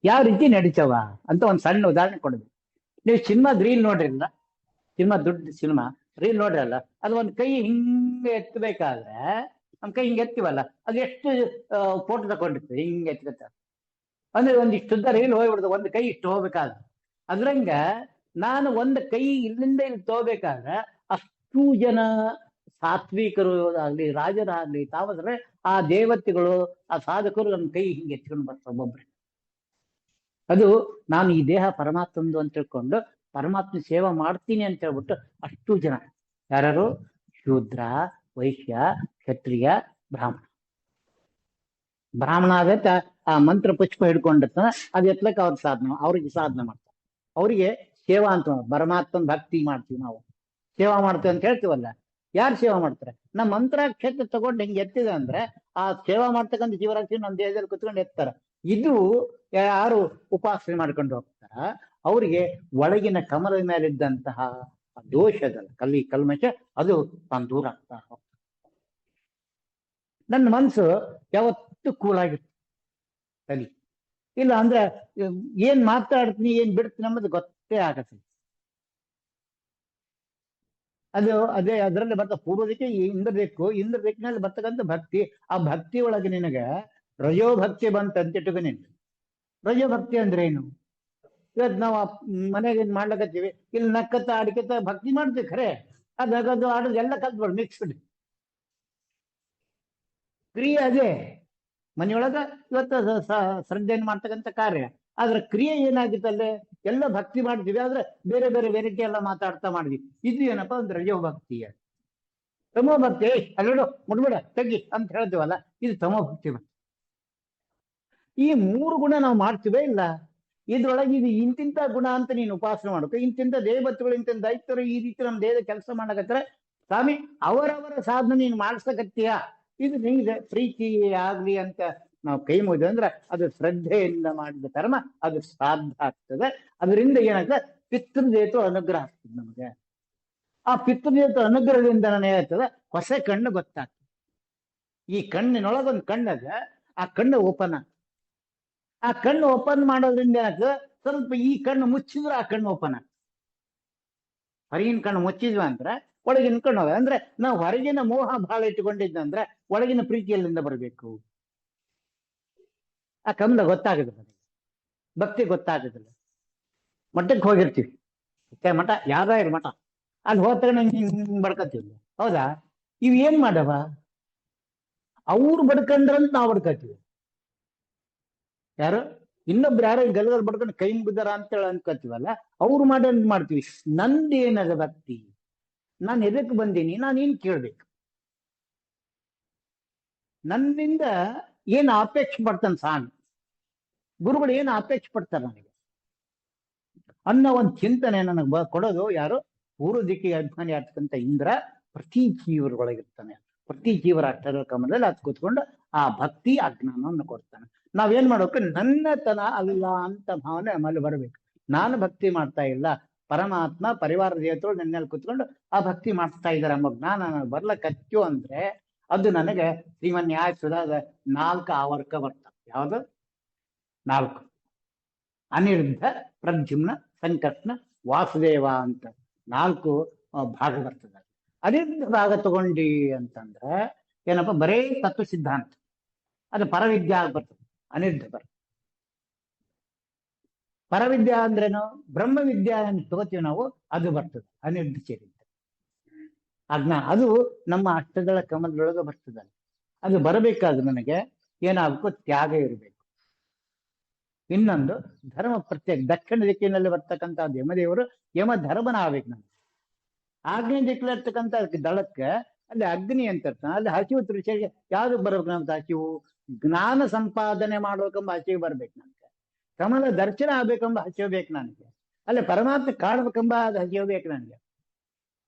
ಯಾವ ರೀತಿ ನಡೀತವ ಅಂತ ಒಂದ್ ಸಣ್ಣ ಉದಾಹರಣೆ ಕೊಡೋದು. ನೀವು ಸಿನಿಮಾದ ರೀಲ್ ನೋಡ್ರಿಲ್ಲ, ಸಿನಿಮಾ ದುಡ್ಡು ಸಿನಿಮಾ ರೀಲ್ ನೋಡ್ರಲ್ಲ, ಅದು ಒಂದು ಕೈ ಹಿಂಗೆ ಎತ್ತಬೇಕಾದ್ರೆ ನಮ್ ಕೈ ಹಿಂಗೆ ಎತ್ತೀವಲ್ಲ, ಅದು ಎಷ್ಟು ಫೋಟೋ ತಗೊಂಡಿರ್ತದೆ ಹಿಂಗೆ ಎತ್ಕೊತ. ಅಂದ್ರೆ ಒಂದಿಷ್ಟುದ್ದ ರೀಲ್ ಹೋಗ್ಬಿಡ್ದು, ಒಂದು ಕೈ ಇಷ್ಟು ಹೋಗ್ಬೇಕಾದ್ರೆ. ಅದ್ರಂಗ ನಾನು ಒಂದು ಕೈ ಇಲ್ಲಿಂದ ಇಲ್ಲಿ ತಗೋಬೇಕಾದ್ರೆ ಅಷ್ಟು ಜನ ಸಾತ್ವಿಕರು ಆಗ್ಲಿ, ರಾಜರಾಗ್ಲಿ, ತಾವದ್ರೆ ಆ ದೇವತೆಗಳು, ಆ ಸಾಧಕರು ನನ್ನ ಕೈ ಹಿಂಗೆ ಎತ್ಕೊಂಡು ಬರ್ತಾರೆ ಒಬ್ಬೊಬ್ರೆ. ಅದು ನಾನು ಈ ದೇಹ ಪರಮಾತ್ಮಂದು ಅಂತ ತಿಳ್ಕೊಂಡು ಪರಮಾತ್ಮ ಸೇವಾ ಮಾಡ್ತೀನಿ ಅಂತ ಹೇಳ್ಬಿಟ್ಟು ಅಷ್ಟು ಜನ, ಯಾರು ಶೂದ್ರ, ವೈಶ್ಯ, ಕ್ಷತ್ರಿಯ, ಬ್ರಾಹ್ಮಣ. ಬ್ರಾಹ್ಮಣ ಆಗತ್ತ ಆ ಮಂತ್ರ ಪುಷ್ಪ ಹಿಡ್ಕೊಂಡಿರ್ತಾನ, ಅದು ಎತ್ಲಕ್ಕೆ ಅವ್ರಿಗೆ ಸಾಧನೆ ಮಾಡ್ತಾರೆ. ಅವ್ರಿಗೆ ಸೇವಾ ಅಂತ, ಪರಮಾತ್ಮನ ಭಕ್ತಿ ಮಾಡ್ತೀವಿ ನಾವು, ಸೇವಾ ಮಾಡ್ತೀವಿ ಅಂತ ಹೇಳ್ತೀವಲ್ಲ. ಯಾರು ಸೇವಾ ಮಾಡ್ತಾರೆ? ನಮ್ಮ ಮಂತ್ರಾಕ್ಷತೆ ತಗೊಂಡು ಹೆಂಗೆ ಎತ್ತಿದೆ ಅಂದ್ರೆ ಆ ಸೇವಾ ಮಾಡ್ತಕ್ಕಂಥ ಜೀವರಾಶಿ ನಮ್ಮ ದೇಹದಲ್ಲಿ ಕುತ್ಕೊಂಡು ಎತ್ತಾರೆ. ಇದು ಯಾರು ಉಪಾಸನೆ ಮಾಡ್ಕೊಂಡು ಹೋಗ್ತಾರ ಅವ್ರಿಗೆ ಒಳಗಿನ ಕಮಲದ ಮೇಲಿದ್ದಂತಹ ದೋಷದ ಕಲ್ಮಶ ಅದು ತಾನು ದೂರ ಆಗ್ತಾ ಹೋಗ್ತದೆ. ನನ್ನ ಮನಸ್ಸು ಯಾವತ್ತೂ ಕೂಲಾಗಿರ್ತದೆ, ತಲೆ ಇಲ್ಲ ಅಂದ್ರೆ ಏನ್ ಮಾತಾಡ್ತೀನಿ ಏನ್ ಬಿಡ್ತೀನಿ ಅನ್ನೋದು ಗೊತ್ತೇ ಆಗತ್ತೆ. ಅದೇ ಅದರಲ್ಲಿ ಬರ್ತ ಪೂರ್ವ ದಿಕ್ಕೆ ಇಂದ್ರ ದಿಕ್ಕಿನಲ್ಲಿ ಬರ್ತಕ್ಕಂಥ ಭಕ್ತಿ. ಆ ಭಕ್ತಿ ಒಳಗೆ ನಿನಗೆ ರಜೋಭಕ್ತಿ ಬಂತಂತ ಇಟ್ಟುಕ ನೀನು. ರಜೋಭಕ್ತಿ ಅಂದ್ರೆ ಏನು? ಇವತ್ತು ನಾವು ಮನೆಗೆ ಮಾಡ್ಲಕತ್ತೀವಿ, ಇಲ್ಲಿ ನಕ್ಕತ್ತ ಅಡಿಕತ್ತ ಭಕ್ತಿ ಮಾಡ್ತೀವಿ ಖರೆ, ಅದು ಆಡೋದು ಎಲ್ಲ ಕಲ್ತ್ಬಾರ್ದು, ಮಿಕ್ಸ್ಡ್ ಕ್ರಿಯೆ. ಅದೇ ಮನೆಯೊಳಗ ಇವತ್ತು ಶ್ರದ್ಧೆಯನ್ನು ಮಾಡ್ತಕ್ಕಂಥ ಕಾರ್ಯ, ಆದ್ರೆ ಕ್ರಿಯೆ ಏನಾಗಿತ್ತಲ್ಲೇ ಎಲ್ಲ ಭಕ್ತಿ ಮಾಡ್ತೀವಿ, ಆದ್ರೆ ಬೇರೆ ಬೇರೆ ವೆರೈಟಿ ಎಲ್ಲ ಮಾತಾಡ್ತಾ ಮಾಡಿದ್ವಿ. ಇದು ಏನಪ್ಪಾ ಅಂದ್ರೆ ರಜೋಭಕ್ತಿಯ. ತಮೋಭಕ್ತಿ ಅಲ್ಲೋಡು ಮುಡ್ಬೇಡ ತೆಗಿ ಅಂತ ಹೇಳ್ತೀವಲ್ಲ, ಇದು ತಮೋಭಕ್ತಿ. ಈ 3 ಗುಣ ನಾವು ಮಾಡ್ತೀವೇ ಇಲ್ಲ, ಇದ್ರೊಳಗೆ ಇದು ಇಂತಿಂತ ಗುಣ ಅಂತ ನೀನು ಉಪಾಸನೆ ಮಾಡ್ಕೊ. ಇಂತಿಂತ ದೇವತೆಗಳು, ಇಂತಿಂತ ದೈತ್ಯರು ಈ ರೀತಿ ನಮ್ಮ ದೇಹದ ಕೆಲಸ ಮಾಡಕತ್ತಾರೆ ಸ್ವಾಮಿ, ಅವರವರ ಸಾಧನೆ ನೀನು ಮಾಡಿಸಕತ್ತೀಯ, ಇದು ನಿಂಗೆ ಪ್ರೀತಿ ಆಗ್ಲಿ ಅಂತ ನಾವು ಕೈ ಮುಗಿದ ಅಂದ್ರೆ ಅದು ಶ್ರದ್ಧೆಯಿಂದ ಮಾಡಿದ ಕರ್ಮ, ಅದು ಶ್ರಾದ್ದ ಆಗ್ತದೆ. ಅದರಿಂದ ಏನಾಗ್ತದೆ? ಪಿತೃದೇವತೆ ಅನುಗ್ರಹ ಆಗ್ತದೆ ನಮಗೆ. ಆ ಪಿತೃದೇವತೆ ಅನುಗ್ರಹದಿಂದ ನಾನು ಹೇಳ್ತದೆ ಹೊಸ ಕಣ್ಣು ಗೊತ್ತಾಗ್ತದೆ. ಈ ಕಣ್ಣಿನೊಳಗೊಂದು ಕಣ್ಣದ, ಆ ಕಣ್ಣು ಓಪನ್ ಆಗ್ತದೆ. ಆ ಕಣ್ಣು ಓಪನ್ ಮಾಡೋದ್ರಿಂದ ಏನಾಗ್ತದೆ, ಸ್ವಲ್ಪ ಈ ಕಣ್ಣು ಮುಚ್ಚಿದ್ರೆ ಆ ಕಣ್ಣು ಓಪನ್ ಆಗ್ತದೆ. ಹೊರಗಿನ ಕಣ್ಣು ಮುಚ್ಚಿದ್ವಿ ಅಂದ್ರೆ ಒಳಗಿನ ಕಣ್ಣು ಅಂದ್ರೆ ನಾವು ಹೊರಗಿನ ಮೋಹ ಬಹಳ ಇಟ್ಟುಕೊಂಡಿದ್ದಂದ್ರೆ ಒಳಗಿನ ಪ್ರೀತಿ ಎಲ್ಲಿಂದ ಬರಬೇಕು? ಆ ಕಮ್ಮದ ಗೊತ್ತಾಗುದಿಲ್ಲ, ಭಕ್ತಿ ಗೊತ್ತಾಗುದಿಲ್ಲ. ಮಠಕ್ಕೆ ಹೋಗಿರ್ತೀವಿ, ಮಠ ಯಾವ್ದಾದ್ರು ಮಠ, ಅಲ್ಲಿ ಹೋದ ಹಿಂಗ್ ಬಡ್ಕತೀವಿ, ಹೌದಾ? ಇವ್ ಏನ್ ಮಾಡವ? ಅವ್ರು ಬಡ್ಕಂದ್ರಂತ ನಾವು ಬಡ್ಕತೀವಿ. ಯಾರು ಇನ್ನೊಬ್ರು ಯಾರೋ ಗಲಗಲ್ ಬಡ್ಕೊಂಡು ಕೈ ಮುಗಿದಾರ ಅಂತೇಳಿ ಅನ್ಕೋತೀವಲ್ಲ, ಅವ್ರು ಮಾಡ್ತೀವಿ. ನಂದೇನದ ಭಕ್ತಿ? ನಾನು ಎದಕ್ಕೆ ಬಂದೀನಿ? ನಾನೇನ್ ಕೇಳ್ಬೇಕು? ನನ್ನಿಂದ ಏನು ಅಪೇಕ್ಷೆ ಪಡ್ತಾನೆ ಸ್ವಾಮಿ? ಗುರುಗಳು ಏನು ಅಪೇಕ್ಷೆ ಪಡ್ತಾರೆ ನನಗೆ ಅನ್ನೋ ಒಂದು ಚಿಂತನೆ ನನಗೆ ಕೊಡೋದು ಯಾರು? ಪೂರ್ವ ದಿಕ್ಕಿಗೆ ಅಭಿಮಾನಿ ಆಗ್ತಕ್ಕಂಥ ಇಂದ್ರ ಪ್ರತಿ ಜೀವರೊಳಗಿರ್ತಾನೆ. ಪ್ರತಿ ಜೀವರ ಅಷ್ಟರ ಕಮಲದಲ್ಲಿ ಅದು ಕೂತ್ಕೊಂಡು ಆ ಭಕ್ತಿ ಆ ಜ್ಞಾನವನ್ನು ಕೊಡ್ತಾನೆ. ನಾವೇನ್ ಮಾಡ್ಬೇಕು? ನನ್ನತನ ಅಲ್ಲ ಅಂತ ಭಾವನೆ ನಮ್ಮಲ್ಲಿ ಬರಬೇಕು. ನಾನು ಭಕ್ತಿ ಮಾಡ್ತಾ ಇಲ್ಲ, ಪರಮಾತ್ಮ ಪರಿವಾರ ದೇವತೆಗಳು ನನ್ನಲ್ಲಿ ಕೂತ್ಕೊಂಡು ಆ ಭಕ್ತಿ ಮಾಡ್ತಾ ಇದ್ದಾರೆ ಎಂಬ ಜ್ಞಾನ ನನಗೆ ಬರ್ಲಕತ್ತು ಅಂದ್ರೆ ಅದು ನನಗೆ ಶ್ರೀಮನ್ಯಾಯ ಸುಧಾದ 4 ಆವರ್ಕ ಬರ್ತದೆ. ಯಾವುದು 4? ಅನಿರುದ್ಧ, ಪ್ರದ್ಯುಮ್ನ, ಸಂಕರ್ಷಣ, ವಾಸುದೇವ ಅಂತ 4 ಭಾಗ ಬರ್ತದೆ. ಅನಿರುದ್ಧ ಭಾಗ ತಗೊಂಡಿ ಅಂತಂದ್ರೆ ಏನಪ್ಪ? ಬರೇ ತತ್ವ ಸಿದ್ಧಾಂತ, ಅದು ಪರವಿದ್ಯಾ ಬರ್ತದೆ. ಅನಿರುದ್ಧ ಪರವಿದ್ಯಾ ಅಂದ್ರೇನು? ಬ್ರಹ್ಮವಿದ್ಯಾ ಅಂತ ತಗೋತೀವಿ ನಾವು, ಅದು ಬರ್ತದೆ ಅನಿರುದ್ಧ ಚರಿತ್ರೆ. ಅಜ್ಞಾನ ಅದು ನಮ್ಮ ಅಷ್ಟದಳ ಕಮಲದೊಳಗೆ ಬರ್ತದೆ. ಅದು ಬರಬೇಕಾದ್ರೆ ನನಗೆ ಏನಾಗಬೇಕು? ತ್ಯಾಗ ಇರಬೇಕು. ಇನ್ನೊಂದು ಧರ್ಮ ಪ್ರತ್ಯೇಕ. ದಕ್ಷಿಣ ದಿಕ್ಕಿನಲ್ಲಿ ಬರ್ತಕ್ಕಂಥ ಯಮದೇವರು ಯಮ ಧರ್ಮನ ಆಗ್ಬೇಕು. ನನಗೆ ಆಗ್ನೇಯ ದಿಕ್ಕಲ್ಲಿ ಇರ್ತಕ್ಕಂಥ ದಳಕ್ಕೆ ಅಲ್ಲಿ ಅಗ್ನಿ ಅಂತ ಇರ್ತಾನೆ, ಅಲ್ಲಿ ಹಸಿವು ತೃಷೆಗೆ ಯಾವ್ದು ಬರ್ಬೇಕು? ನಮ್ದು ಹಸಿವು ಜ್ಞಾನ ಸಂಪಾದನೆ ಮಾಡ್ಬೇಕೆಂಬ ಹಸಿವು ಬರ್ಬೇಕು ನನಗೆ. ಕಮಲ ದರ್ಶನ ಆಗ್ಬೇಕೆಂಬ ಹಸಿವು ಬೇಕು ನನಗೆ. ಅಲ್ಲಿ ಪರಮಾತ್ಮ ಕಾಡ್ಬೇಕೆಂಬ ಹಸಿವು ಬೇಕು ನನಗೆ.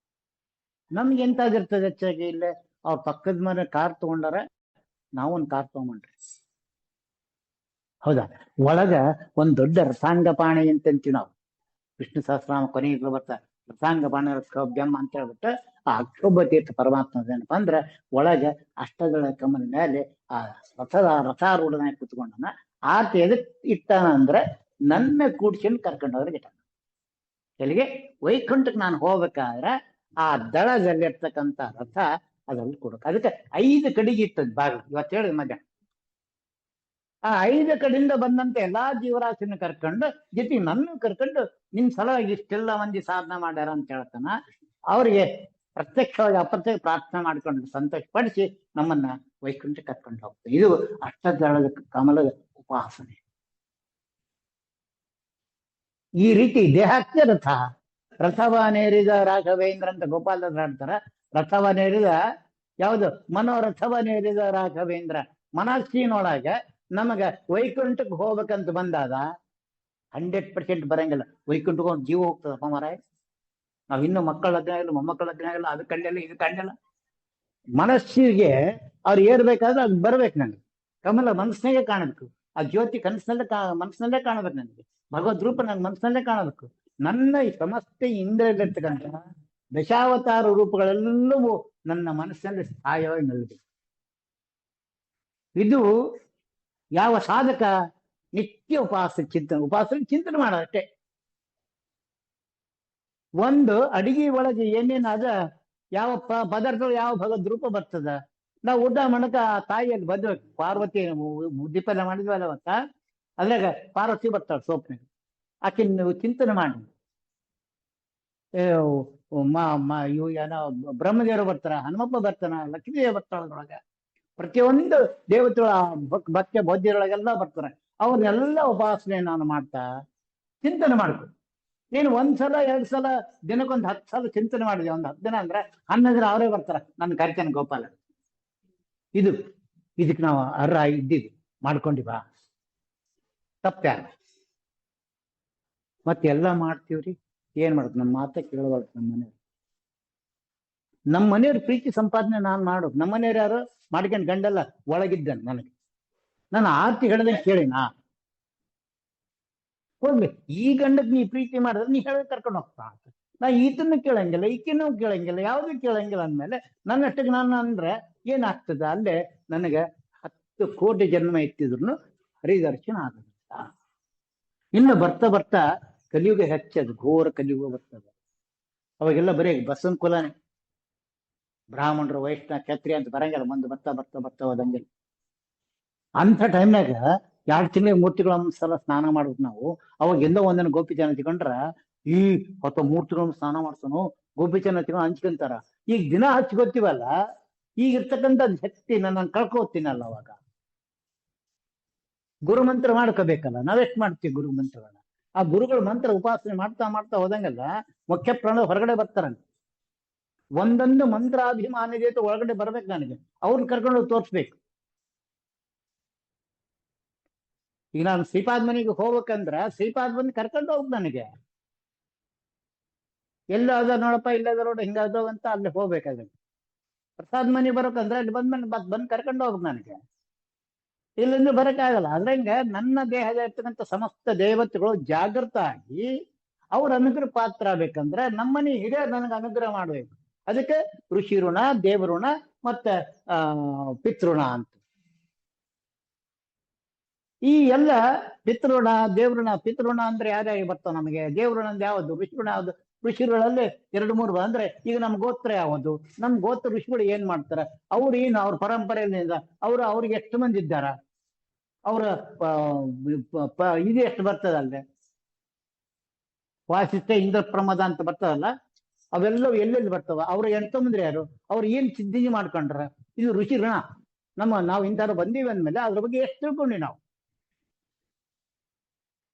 ನಮ್ಗೆ ಎಂತಾದಿರ್ತದೆ ಹೆಚ್ಚಾಗಿ? ಇಲ್ಲೇ ಅವ್ರ ಪಕ್ಕದ ಮನೆ ಕಾರ್ ತಗೊಂಡಾರ, ನಾವೊಂದು ಕಾರ್ ತಗೊಂಡ್ರಿ, ಹೌದಾ? ಒಳಗ ಒಂದ್ ದೊಡ್ಡ ರಥಾಂಗಪಾಣಿ ಅಂತೀವಿ ನಾವು. ವಿಷ್ಣು ಸಹಸ್ರನಾಮ ಕೊನೆಗೆ ಬರ್ತಾರೆ ರಥಾಂಗಪಾಣಿ ರಥೋಭ್ಯಂ ಅಂತ ಹೇಳ್ಬಿಟ್ಟು ಆ ಅಕ್ಷೋಭ ತೀರ್ಥ ಪರಮಾತ್ಮ ಏನಪ್ಪಾ ಅಂದ್ರೆ ಒಳಗೆ ಅಷ್ಟದಳ ಕಮಲ ಮೇಲೆ ಆ ರಥಾರೂಢನಾಗಿ ಕುತ್ಕೊಂಡನ. ಆತ ಎದಕ್ ಇಟ್ಟಾನ ಅಂದ್ರೆ ನನ್ನ ಕೂಡ್ಸಿನ ಕರ್ಕೊಂಡವ್ರಿಗೆ ಇಟ್ಟಾನ. ಎಲ್ಲಿಗೆ? ವೈಕುಂಠಕ್ಕೆ ನಾನು ಹೋಗ್ಬೇಕಾದ್ರೆ ಆ ದಳದಲ್ಲಿರ್ತಕ್ಕಂಥ ರಥ ಅದ್ರಲ್ಲಿ ಕೊಡಬೇಕು. ಅದಕ್ಕೆ 5 ಕಡೆಗೆ ಇಟ್ಟದ್ ಭಾಗ. ಇವತ್ತು ಹೇಳಿ ಮಧ್ಯಾಹ್ನ ಆ 5 ಕಡೆಯಿಂದ ಬಂದಂತೆ ಎಲ್ಲಾ ಜೀವರಾಶಿನ ಕರ್ಕೊಂಡು ಜೊತೆಗೆ ನನ್ನ ಕರ್ಕೊಂಡು ನಿಮ್ ಸಲುವಾಗಿ ಇಷ್ಟೆಲ್ಲ ಮಂದಿ ಸಾಧನೆ ಮಾಡ್ಯಾರ ಅಂತ ಹೇಳ್ತಾನ. ಅವ್ರಿಗೆ ಪ್ರತ್ಯಕ್ಷವಾಗಿ ಅಪ್ರತ್ಯಕ್ಷ ಪ್ರಾರ್ಥನೆ ಮಾಡ್ಕೊಂಡು ಸಂತೋಷಪಡಿಸಿ ನಮ್ಮನ್ನ ವೈಕುಂಠ ಕರ್ಕೊಂಡು ಹೋಗ್ತದೆ. ಇದು ಅಷ್ಟದಳದ ಕಮಲದ ಉಪಾಸನೆ. ಈ ರೀತಿ ದೇಹಕ್ಕೆ ರಥವನೇರಿದ ರಾಘವೇಂದ್ರ ಅಂತ ಗೋಪಾಲದಾಸ್ ಹಾಡ್ತಾರ. ರಥವನೇರಿದ ಯಾವುದು? ಮನೋರಥವನೇರಿದ ರಾಘವೇಂದ್ರ. ಮನಸ್ಸಿನೊಳಗೆ ನಮಗ ವೈಕುಂಠಕ್ಕೆ ಹೋಗ್ಬೇಕಂತ ಬಂದಾದ 100% ಬರಂಗಿಲ್ಲ. ವೈಕುಂಠಕ್ಕೆ ಒಂದು ಜೀವ ಹೋಗ್ತದಪ್ಪ ಮಾರಾಯ. ನಾವ್ ಇನ್ನು ಮಕ್ಕಳ ಲಗ್ನ ಆಗಿಲ್ಲ, ಮೊಮ್ಮಕ್ಕಳ ಲಗ್ನ ಆಗಿಲ್ಲ, ಅದು ಕಂಡಿಲ್ಲ ಇದು ಕಂಡಿಲ್ಲ. ಮನಸ್ಸಿಗೆ ಅವ್ರು ಏರ್ಬೇಕಾದ್ರೆ ಅದು ಬರ್ಬೇಕು. ನನಗೆ ಕಮಲ ಮನಸ್ಸಿನಾಗೆ ಕಾಣಬೇಕು. ಆ ಜ್ಯೋತಿ ಮನಸ್ಸಿನಲ್ಲೇ ಕಾಣಬೇಕು. ನನಗೆ ಭಗವದ್ ರೂಪ ನನ್ನ ಮನಸ್ಸಿನಲ್ಲೇ ಕಾಣಬೇಕು. ನನ್ನ ಈ ಸಮಸ್ತ ಇಂದ್ರಿಯದಲ್ಲಿರ್ತಕ್ಕಂಥ ದಶಾವತಾರ ರೂಪಗಳೆಲ್ಲವೂ ನನ್ನ ಮನಸ್ಸಿನಲ್ಲಿ ಸ್ಥಾಯವಾಗಿ ನಿಲ್ಲಬೇಕು. ಇದು ಯಾವ ಸಾಧಕ ನಿತ್ಯ ಉಪಾಸನೆ ಚಿಂತನೆ ಮಾಡೋದಷ್ಟೇ. ಒಂದು ಅಡಿಗೆ ಒಳಗೆ ಏನೇನು ಅದ ಯಾವ ಪದಾರ್ಥ ಯಾವ ಭಗವದ್ ರೂಪ ಬರ್ತದ. ನಾವು ಊಟ ಮಾಡಕ ತಾಯಿಯಲ್ಲಿ ಬಂದ್ಬೇಕು. ಪಾರ್ವತಿ ದೀಪನ ಮಾಡಿದ್ವಲ್ಲ ಅವತ್ತ, ಅದ್ರಾಗ ಪಾರ್ವತಿ ಬರ್ತಾಳೆ ಸೋಪ್ನಾಗ. ಆಕೆ ನೀವು ಚಿಂತನೆ ಮಾಡಿ. ಇವು ಏನೋ ಬ್ರಹ್ಮದೇವರು ಬರ್ತಾರ, ಹನುಮಪ್ಪ ಬರ್ತಾನ, ಲಕ್ಷ್ಮೀದೇವಿ ಬರ್ತಾಳ. ಅದ್ರೊಳಗ ಪ್ರತಿಯೊಂದು ದೇವತೆಗಳ ಭಕ್ತ ಬೌದ್ಧರೊಳಗೆಲ್ಲ ಬರ್ತಾರೆ. ಅವ್ರನ್ನೆಲ್ಲ ಉಪಾಸನೆ ನಾನು ಮಾಡ್ತಾ ಚಿಂತನೆ ಮಾಡ್ಕೊ. ನೀನು 1 ಸಲ 2 ಸಲ ದಿನಕ್ಕೊಂದು 10 ಸಲ ಚಿಂತನೆ ಮಾಡಿದೆ. ಒಂದು 10 ದಿನ ಅಂದ್ರೆ 11 ದಿನ ಅವರೇ ಬರ್ತಾರ. ನನ್ನ ಕರಿತೇನೆ ಗೋಪಾಲ. ಇದಕ್ಕೆ ನಾವು ಇದ್ದೀವಿ ಮಾಡ್ಕೊಂಡಿವಾ? ತಪ್ಪ್ಯಾರ ಮತ್ತೆಲ್ಲ ಮಾಡ್ತೀವ್ರಿ. ಏನ್ ಮಾಡುದು? ನಮ್ಮ ಮಾತ ಕೇಳಬಾರ್ದು. ನಮ್ಮ ಮನೆಯವ್ರ ಪ್ರೀತಿ ಸಂಪಾದನೆ ನಾನ್ ಮಾಡೋದು. ನಮ್ಮ ಮನೆಯವ್ರು ಯಾರು ಮಾಡ್ಕೊಂಡು ಗಂಡಲ್ಲ ಒಳಗಿದ್ದಾನೆ. ನಾನು ಆರ್ತಿ ಹೇಳ್ದಂಗೆ ಕೇಳಿ ಹೋಗ್ಬೇಕು. ಈ ಗಂಡಕ್ ನೀ ಪ್ರೀತಿ ಮಾಡಿದ್ರೆ ನೀ ಹೇಳ ಕರ್ಕೊಂಡು ಹೋಗ್ತಾ. ನಾ ಈತನ್ನು ಕೇಳಂಗಿಲ್ಲ, ಈಕಿನೂ ಕೇಳಂಗಿಲ್ಲ, ಯಾವ್ದು ಕೇಳಂಗಿಲ್ಲ ಅಂದ್ಮೇಲೆ ನನ್ನಷ್ಟಕ್ಕೆ ನಾನು ಅಂದ್ರೆ ಏನಾಗ್ತದ? ಅಲ್ಲೇ ನನಗೆ 10 ಕೋಟಿ ಜನ್ಮ ಎತ್ತಿದ್ರು ಹರಿದರ್ಶನ ಆಗುತ್ತೆ. ಇನ್ನು ಬರ್ತಾ ಬರ್ತಾ ಕಲಿಯುಗ ಹೆಚ್ಚದು, ಘೋರ ಕಲಿಯುಗ ಬರ್ತದೆ. ಅವಾಗೆಲ್ಲ ಬರೀ ಬಸವನ್ ಕುಲನೇ, ಬ್ರಾಹ್ಮಣರು ವೈಷ್ಣವ ಕ್ಷತ್ರಿಯ ಅಂತ ಬರಂಗಿಲ್ಲ, ಮುಂದೆ ಬರ್ತಾ ಬರ್ತಾ ಬರ್ತಾ ಹೋದಂಗೆ. ಅಂತ ಟೈಮ್ನಾಗ 2 ತಿಂಗಳಿಗೆ 3 ತಿಂಗಳ ಸಲ ಸ್ನಾನ ಮಾಡ್ಬೇಕು ನಾವು. ಅವಾಗ ಎಲ್ಲೋ ಒಂದನ್ನ ಗೋಪಿ ಜನ ತಗೊಂಡ್ರ ಈ 3 ತಿಂಗಳ ಸ್ನಾನ ಮಾಡ್ಸೋನು ಗೋಪಿ ಜನ ತಗೊಂಡು ಹಂಚ್ಕೊಂತಾರ. ಈಗ ದಿನ ಹಚ್ಕೋತೀವಲ್ಲ, ಈಗ ಇರ್ತಕ್ಕಂಥ ಶಕ್ತಿ ನಾನು ಕಳ್ಕೊತೀನಲ್ಲ. ಅವಾಗ ಗುರು ಮಂತ್ರ ಮಾಡ್ಕೋಬೇಕಲ್ಲ, ನಾವೆಷ್ಟು ಮಾಡ್ತೀವಿ ಗುರು ಮಂತ್ರಗಳನ್ನ. ಆ ಗುರುಗಳ ಮಂತ್ರ ಉಪಾಸನೆ ಮಾಡ್ತಾ ಮಾಡ್ತಾ ಹೋದಂಗೆಲ್ಲ ಮುಖ್ಯ ಪ್ರಾಣ ಹೊರಗಡೆ ಬರ್ತಾರಂತೆ. ಒಂದೊಂದು ಮಂತ್ರಾಭಿಮಾನಿಗೆ ಒಳಗಡೆ ಬರ್ಬೇಕು ನನಗೆ, ಅವ್ರನ್ನ ಕರ್ಕೊಂಡು ತೋರಿಸ್ಬೇಕು. ಈಗ ನಾನು ಶ್ರೀಪಾದ್ ಮನೆಗೆ ಹೋಗ್ಬೇಕಂದ್ರ ಶ್ರೀಪಾದ್ ಬಂದು ಕರ್ಕೊಂಡು ಹೋಗ್ಬೇಕು ನನಗೆ. ಎಲ್ಲ ಅದ ನೋಡಪ್ಪ, ಇಲ್ಲದ ನೋಡ ಹಿಂಗದ ಅಂತ ಅಲ್ಲಿ ಹೋಗ್ಬೇಕಾಗತ್ತೆ. ಪ್ರಸಾದ್ ಮನೆ ಬರ್ಬೇಕಂದ್ರೆ ಅಲ್ಲಿ ಬಂದ್ ಕರ್ಕೊಂಡು ಹೋಗ್ಬೇಕು ನನಗೆ, ಇಲ್ಲಿಂದ ಬರಕ್ಕಾಗಲ್ಲ. ಅದ್ರಂಗ ನನ್ನ ದೇಹದ ಇರ್ತಕ್ಕಂಥ ಸಮಸ್ತ ದೇವತೆಗಳು ಜಾಗೃತ ಆಗಿ ಅವ್ರ ಅನುಗ್ರಹ ಪಾತ್ರ ಆಗ್ಬೇಕಂದ್ರೆ ನಮ್ಮನೆ ಹಿರಿಯ ನನಗೆ ಅನುಗ್ರಹ ಮಾಡ್ಬೇಕು. ಅದಕ್ಕೆ ಋಷಿ ಋಣ, ದೇವಋಣ ಮತ್ತೆ ಪಿತೃಋಣ ಅಂತ. ಈ ಎಲ್ಲ ಪಿತೃಋಣ, ದೇವಋಣ. ಪಿತೃಋಣ ಅಂದ್ರೆ ಯಾರ್ಯಾರಿಗೆ ಬರ್ತಾವ ನಮಗೆ? ದೇವಋಣ ಅಂದ್ರೆ ಯಾವುದು? ಋಷಿಋಣ ಯಾವುದು? ಋಷಿಗಳಲ್ಲಿ 2-3 ಅಂದ್ರೆ ಈಗ ನಮ್ ಗೋತ್ರ ಯಾವುದು? ನಮ್ ಗೋತ್ರ ಋಷಿಗಳು ಏನ್ ಮಾಡ್ತಾರ? ಅವ್ರು ಏನು ಅವ್ರ ಪರಂಪರೆಯಿಂದ ಅವ್ರಿಗೆ ಎಷ್ಟು ಮಂದಿ ಇದ್ದಾರ? ಅವ್ರ ಇದು ಎಷ್ಟು ಬರ್ತದಲ್ವೇ? ವಾಸಿಷ್ಠ ಇಂದ್ರ ಪ್ರಮದ ಅಂತ ಬರ್ತದಲ್ಲ, ಅವೆಲ್ಲವೂ ಎಲ್ಲೆಲ್ಲಿ ಬರ್ತಾವ? ಅವ್ರ ಎಂತ ಮಂದಿ ಯಾರು? ಅವ್ರು ಏನ್ ಸಿದ್ಧಿ ಮಾಡ್ಕೊಂಡ್ರ? ಇದು ಋಷಿ ಋಣ. ನಾವು ಇಂಥವ್ರು ಬಂದೀವಿ ಅಂದ್ಮೇಲೆ ಅದ್ರ ಬಗ್ಗೆ ಎಷ್ಟು ತಿಳ್ಕೊಂಡ್ವಿ ನಾವು?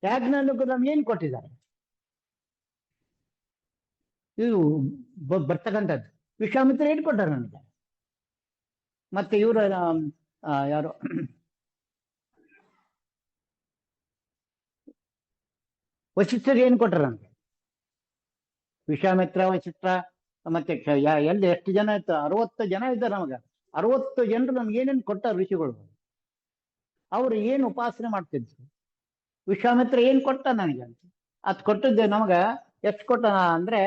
ಯಾಜ್ಞಾನಿಕ ನಮ್ಗೆ ಏನ್ ಕೊಟ್ಟಿದ್ದಾರೆ? ಇದು ಬರ್ತಕ್ಕಂಥದ್ದು ವಿಶ್ವಾಮಿತ್ರ ಏನ್ ಕೊಟ್ಟಾರ ನನಗೆ? ಮತ್ತೆ ಇವರು ಯಾರು ವಶಿಷ್ಠರು ಏನ್ ಕೊಟ್ಟಾರ ನನಗೆ? ವಿಶ್ವಾಮಿತ್ರ, ವಶಿಷ್ಠ ಮತ್ತೆ ಎಲ್ಲಿ ಎಷ್ಟು ಜನ ಇತ್ತು? 60 ಜನ ಇದ್ದಾರೆ ನಮಗ. 60 ಜನರು ನಮ್ಗೆ ಏನೇನು ಕೊಟ್ಟಾರ ಋಷಿಗಳು? ಅವ್ರು ಏನು ಉಪಾಸನೆ ಮಾಡ್ತಿದ್ರು? ವಿಶ್ವಾಮಿತ್ರ ಏನ್ ಕೊಟ್ಟ ನನಗೆ ಅಂತ? ಅದ್ ಕೊಟ್ಟಿದ್ದೆ ನಮಗ ಎಷ್ಟು ಕೊಟ್ಟ ಅಂದ್ರೆ,